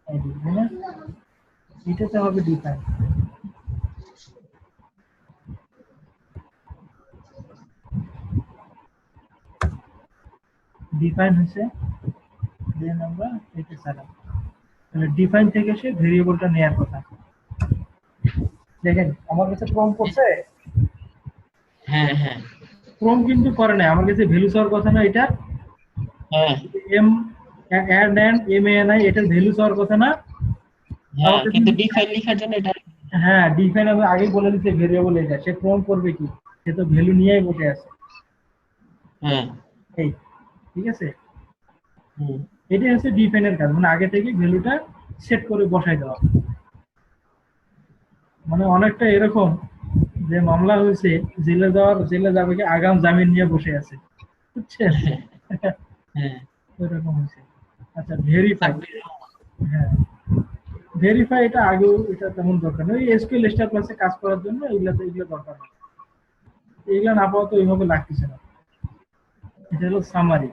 আইডি, তাই না? এটাতে হবে ডিফাইন। ডিফাইন হয়েছে, দেন আমরা এটা চালাম, তাহলে ডিফাইন থেকে সে ভেরিয়েবলটা নেওয়ার কথা। দেখেন আমার কাছে প্রম করছে, হ্যাঁ হ্যাঁ প্রম কিন্তু করে নাই, আমার কাছে ভ্যালু চাওয়ার কথা না, এটা হ্যাঁ M add and M N I, এটা ভ্যালু চাওয়ার কথা না। হ্যাঁ, কিন্তু ডিফাইন লেখার জন্য এটা হ্যাঁ ডিফাইন আমি আগে বলে দিতে ভেরিয়েবল এটা, সে প্রম করবে কি, সে তো ভ্যালু নিয়েই বসে আছে। হ্যাঁ এই ঠিক আছে, হুম এটাই হচ্ছে ডিফাইনের কাজ, মানে আগে থেকে ভ্যালুটা সেট করে বসাই দেওয়া। মানে অনেকটা এরকম যে মামলা হয়েছে, জেলে যাবে কি আগাম জামিন নিয়ে বসে আছে, বুঝছেন? হ্যাঁ এরকম হয়েছে। আচ্ছা ভেরিফাই, চাকরির হ্যাঁ ভেরিফাই এটা আগেও এটা তেমন দরকার নেই, ওই এসকিউএল স্টার ক্লাসে কাজ করার জন্য এগুলো দরকার হয়, এগুলো আপাতত ওইভাবে লাগতেছে না। এটা হলো সামারি।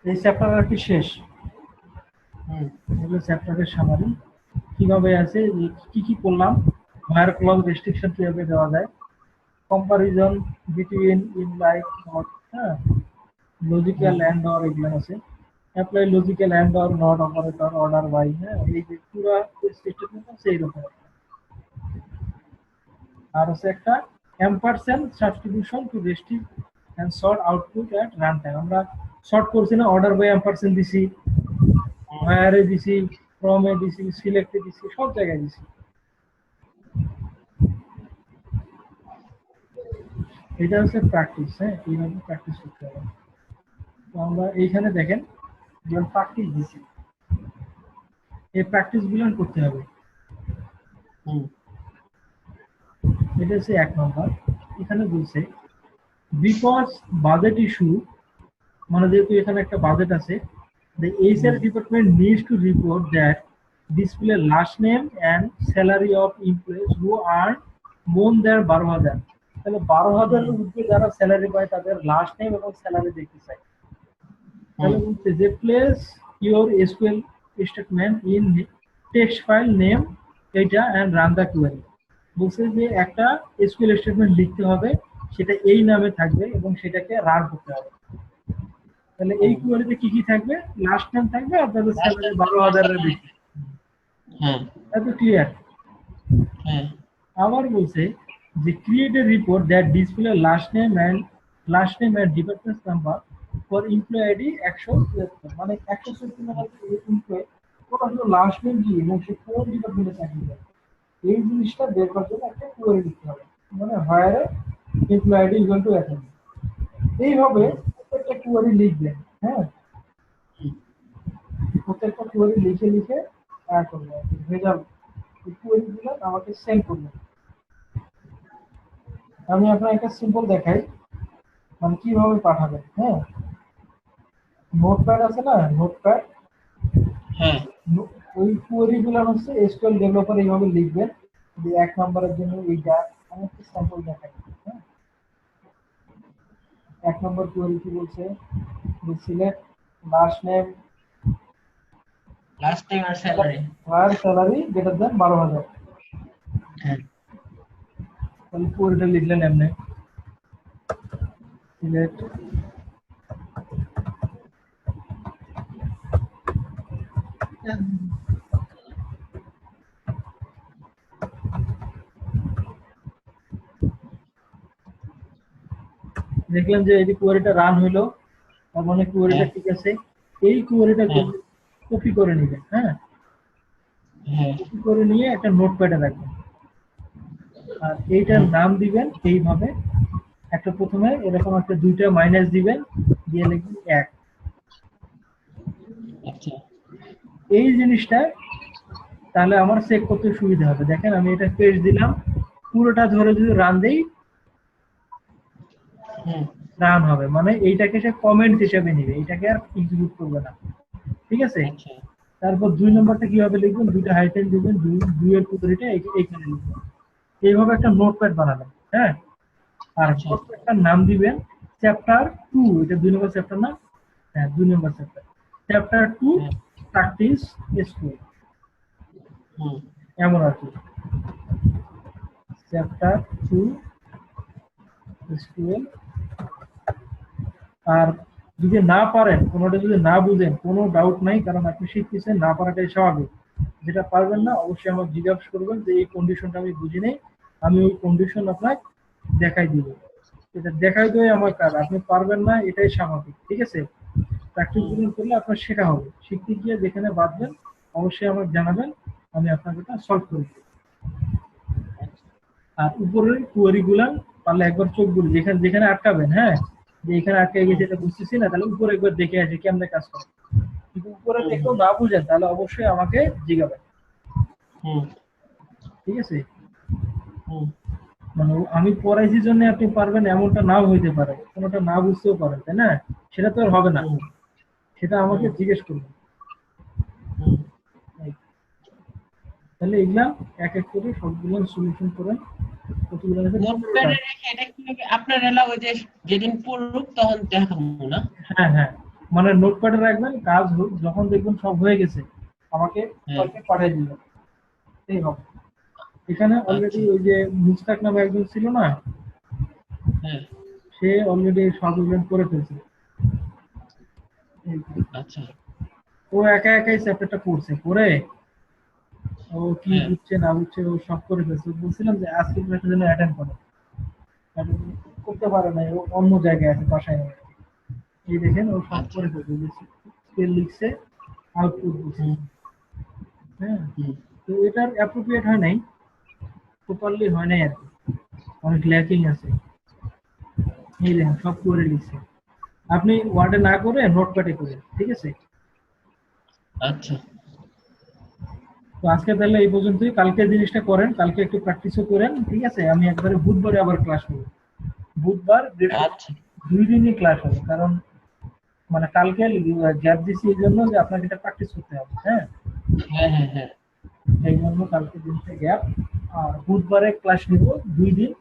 এই চ্যাপ্টার আর কি শেষ, হুম এগুলো চ্যাপ্টারের সামারি। কিভাবে আছে, কি কি করলাম, হোয়ার ক্লজ রেস্ট্রিকশন কিভাবে দেওয়া যায়, comparison between in like not, হ্যাঁ লজিক্যাল এন্ড অর এগুলো আছে, apply logical and or not operator order by, হ্যাঁ এই যে পুরো স্টেটমেন্ট আছে এইরকম। আর আছে একটা ampersand substitution to restrict and sort output at run time. আমরা শর্ট করছি না, অর্ডার বাই এম্পারসেন্ট দিছি, হোয়ারে দিছি, ফ্রম এ দিছি, সিলেক্টে দিছি, সব জায়গায় দিছি। এটা হচ্ছে প্র্যাকটিস, হ্যাঁ এইভাবে প্র্যাকটিস করতে হবে। তো আমরা এইখানে দেখেন প্র্যাকটিস দিছি, এই প্র্যাকটিস গুলো করতে হবে। হুম এটা হচ্ছে 1 নম্বর। এখানে বলছে বিকজ বাজেট ইস্যু, মানে যেহেতু এখানে একটা বাজেট আছে, the HR department needs to report that display last name and salary of employees who earn more than 12,000। তাহলে 12,000 এর উপরে যারা স্যালারি পায় তাদের লাস্ট নেম এবং স্যালারি দেখতে চাই। তাহলে বলছে যে place your SQL statement in text file name এইটা এন্ড রান দ্য কোয়েরি। বলছে যে একটা এসকিউএল স্টেটমেন্ট লিখতে হবে, সেটা এই নামে থাকবে এবং সেটাকে রান করতে হবে। তাহলে এই কোয়েরিতে কি কি থাকবে, লাস্ট নেম থাকবে আর তাদের স্যালারি 12,000 এর বেশি। হ্যাঁ এত ক্লিয়ার। হ্যাঁ আবার বলছে যে create a report that display last name and department number for employee ID 173, মানে 173 নাম্বার এমপ্লয়ি ওটা হলো লাস্ট নেম কি এবং সে কোন ডিপার্টমেন্টে চাকরি করে, এই জিনিসটা বের করার জন্য একটা কোয়েরি লিখতে হবে, মানে হোয়ার এমপ্লয়ি আইডি ইকুয়াল টু এত। এইভাবে প্রত্যেকটা কোয়েরি লিখবেন, হ্যাঁ প্রত্যেকটা কোয়েরি লিখে লিখে করবেন, রেজাল্ট এই কোয়েরিগুলো আমাকে সেন্ড করবেন। আমি আপনার একটা সিম্পল দেখাই, মানে কিভাবে পাঠাবেন। হ্যাঁ নোটপ্যাড আছে না, নোটপ্যাড, হ্যাঁ ওই কোয়েরি গুলো হচ্ছে এসকিউএল ডেভেলপার এইভাবে লিখবেন যে 1 নম্বরের জন্য এইটা। আমি একটা স্যাম্পল দেখাই। হ্যাঁ 1 নম্বর কোয়েরি কি বলছে, যে select last name last time আর স্যালারি। আর স্যালারি গ্রেটার দ্যান 12,000। হ্যাঁ তাহলে কোয়েরিটা লিখলেন এমনি, সিলেক্ট দেখলাম যে এই কোয়েরিটা রান হইলো, তার মানে কোয়েরিটা ঠিক আছে। এই কোয়েরিটা কপি করে নেবেন, হ্যাঁ হ্যাঁ কপি করে নিয়ে একটা নোটপ্যাডে রাখবেন, আর এইটার নাম দিবেন এইভাবে, একটা প্রথমে এরকম একটা দুইটা মাইনাস দিবেন, দিয়ে লিখবেন 1। আচ্ছা এই জিনিসটা তাহলে আমার চেক করতে সুবিধা হবে। দেখেন আমি এটা পেজ দিলাম, পুরোটা ধরে যদি রান দেই রান হবে, মানে এইটাকে সে কমেন্ট হিসেবে নিবে, এইটাকে আর এক্সিকিউট করবে না, ঠিক আছে। আচ্ছা তারপর 2 নম্বরটা কিভাবে লিখবেন, দুইটা হাইফেন দিবেন, দুই এর পুরোটা এইখানে লিখবেন, এইভাবে একটা নোটপ্যাড বানাবেন। হ্যাঁ আর প্রত্যেকটা নাম দিবেন চ্যাপ্টার 2, এটা 2 নম্বর চ্যাপ্টার না, হ্যাঁ 2 নম্বর চ্যাপ্টার 2 প্র্যাকটিস এসকিউএল, এমন আর কি, চ্যাপ্টার 2 এসকিউএল। আর যদি না পারেন, কোনোটা যদি না বুঝেন, কোনো ডাউট নাই, কারণ আপনি শিখতেছেন, না পারাটাই স্বাভাবিক। যেটা পারবেন না অবশ্যই আমাকে জিজ্ঞাসা করবেন যে এই কন্ডিশনটা আমি বুঝি নাই, আমি ওই কন্ডিশন আপনাকে দেখাই দিব, এটা দেখাই দেওয়াই আমার কাজ। আপনি পারবেন না এটাই স্বাভাবিক, ঠিক আছে। প্র্যাকটিস করলে আপনার শেখা হবে, শিখতে গিয়ে যেখানে বাঁধবেন অবশ্যই আমাকে জানাবেন, আমি আপনাকে এটা সলভ করে দেব। আর উপরের কোয়েরিগুলা পারলে একবার চোখ বুঝে যেখানে যেখানে আটকাবেন, হ্যাঁ, যে এখানে আটকে গেছে এটা বুঝতেছি না, তাহলে উপরে একবার দেখে আসি কেমনে কাজ করে। কিন্তু উপরে দেখেও না বুঝেন তাহলে অবশ্যই আমাকে জিজ্ঞাবেন, ঠিক আছে? মানে আমি পড়াইছি জন্য আপনি পারবেন এমনটা নাও হইতে পারে, কোনোটা না বুঝতেও পারেন, তাই না? সেটা তো আর হবে না, সেটা আমাকে জিজ্ঞেস করবেন। তাহলে এগুলা এক এক করে সবগুলো সলিউশন করেন। কতগুলো আছে? নোটপ্যাডে রেখে এটা কিভাবে আপনার এলা ওই যে যেদিন পড়ুক তখন দেখাবো না? হ্যাঁ হ্যাঁ, মানে নোটপ্যাডে রাখবেন, কাজ হোক, যখন দেখবেন সব হয়ে গেছে আমাকে কালকে পাঠিয়ে দিবেন, এই হবে। এখানে অলরেডি ওই যে মুস্তাক নামে একজন ছিল না, হ্যাঁ, সে অলরেডি সলিউশন করে ফেলছে। আচ্ছা, ও একা একাই চ্যাপ্টারটা পড়ছে, পড়ে ও কি হ্যাঁ। বুঝছে না বুঝছে ও সব করে ফেলছে। বলছিলাম যে আজকে একটা জন্য অ্যাটেন্ড করে, attend করতে পারে না, ও অন্য জায়গায় আছে, বাসায় নেই। এই দেখেন ও সব করে ফেলছে, যে স্পেল লিখছে, আউটপুট দিচ্ছে। হ্যাঁ, তো এটার অ্যাপ্রোপ্রিয়েট হয় নাই, প্রপারলি হয় নাই আর কি, অনেক ল্যাকিং আছে। এই দেখেন সব করে লিখছে। আপনি ওয়ার্ডে না করে নোটপ্যাডে করেন, ঠিক আছে? আচ্ছা, তো আজকে তাহলে এই পর্যন্তই, কালকে জিনিসটা করেন, কালকে একটু প্র্যাকটিসও করেন, ঠিক আছে? আমি একবারে বুধবারে আবার ক্লাস করব, বুধবার আচ্ছা, 2 দিনই ক্লাস হবে, কারণ মানে কালকে গ্যাপ দিছি এই জন্য যে আপনাকে এটা প্র্যাকটিস করতে হবে, হ্যাঁ, হ্যাঁ, হ্যাঁ, হ্যাঁ, এই জন্য কালকে দিনটা গ্যাপ। আর বুধবারে ক্লাস নিব 2 দিন।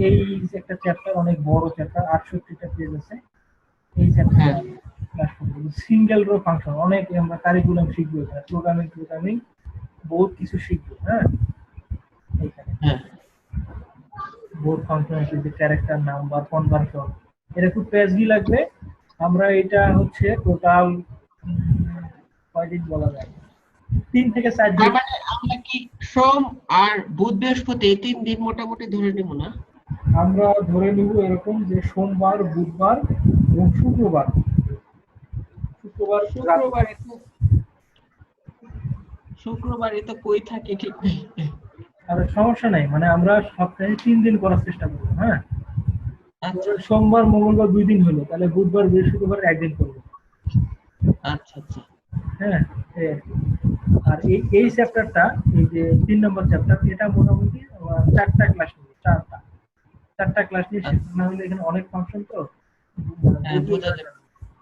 এই যে একটা চ্যাপ্টার, অনেক বড় চ্যাপ্টার, 68টা পেজ আছে, এই চ্যাপ্টারটা ক্লাস করব। সিঙ্গেল রো ফাংশন, অনেক আমরা কারিকুলাম শিখবো, প্রোগ্রামিং বহুত কিছু শিখবো, হ্যাঁ। এইখানে হ্যাঁ, বোর্ড ফাংশন হিসেবে ক্যারেক্টার, নাম্বার, কনভার্সন, এটা খুব পেজই লাগবে। আমরা এটা হচ্ছে টোটাল কয়দিন বলা যায়, 3 থেকে 4 তার দিন। মানে আমরা কি সোম আর বুধ বৃহস্পতি এই 3 দিন মোটামুটি ধরে নিব না? আমরা ধরে নিব এরকম যে সোমবার, বুধবার এবং শুক্রবার শুক্রবারে তো কই থাকে ঠিক নেই। আর সমস্যা নাই, মানে আমরা সপ্তাহে 3 দিন করার চেষ্টা করবো, হ্যাঁ। আচ্ছা, সোমবার মঙ্গলবার 2 দিন হলো, তাহলে বুধবার বৃহস্পতিবার একদিন করবো, আচ্ছা, আচ্ছা, হ্যাঁ, এই আর কি। আর এই চ্যাপ্টারটা, এই যে 3 নম্বর চ্যাপ্টার, এটা মোটামুটি 4টা ক্লাস নিবে, 4টা ক্লাস নিয়ে শেষ না হলে এখানে অনেক ফাংশন তো হ্যাঁ, বোঝা যাবে।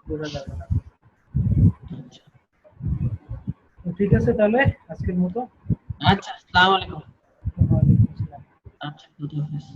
বোঝা যাবে না। আচ্ছা, তো ঠিক আছে তাহলে আজকের মতো। আচ্ছা, আসসালামু আলাইকুম। ওয়ালাইকুম আসসালাম। আচ্ছা, খুদা হাফেজ।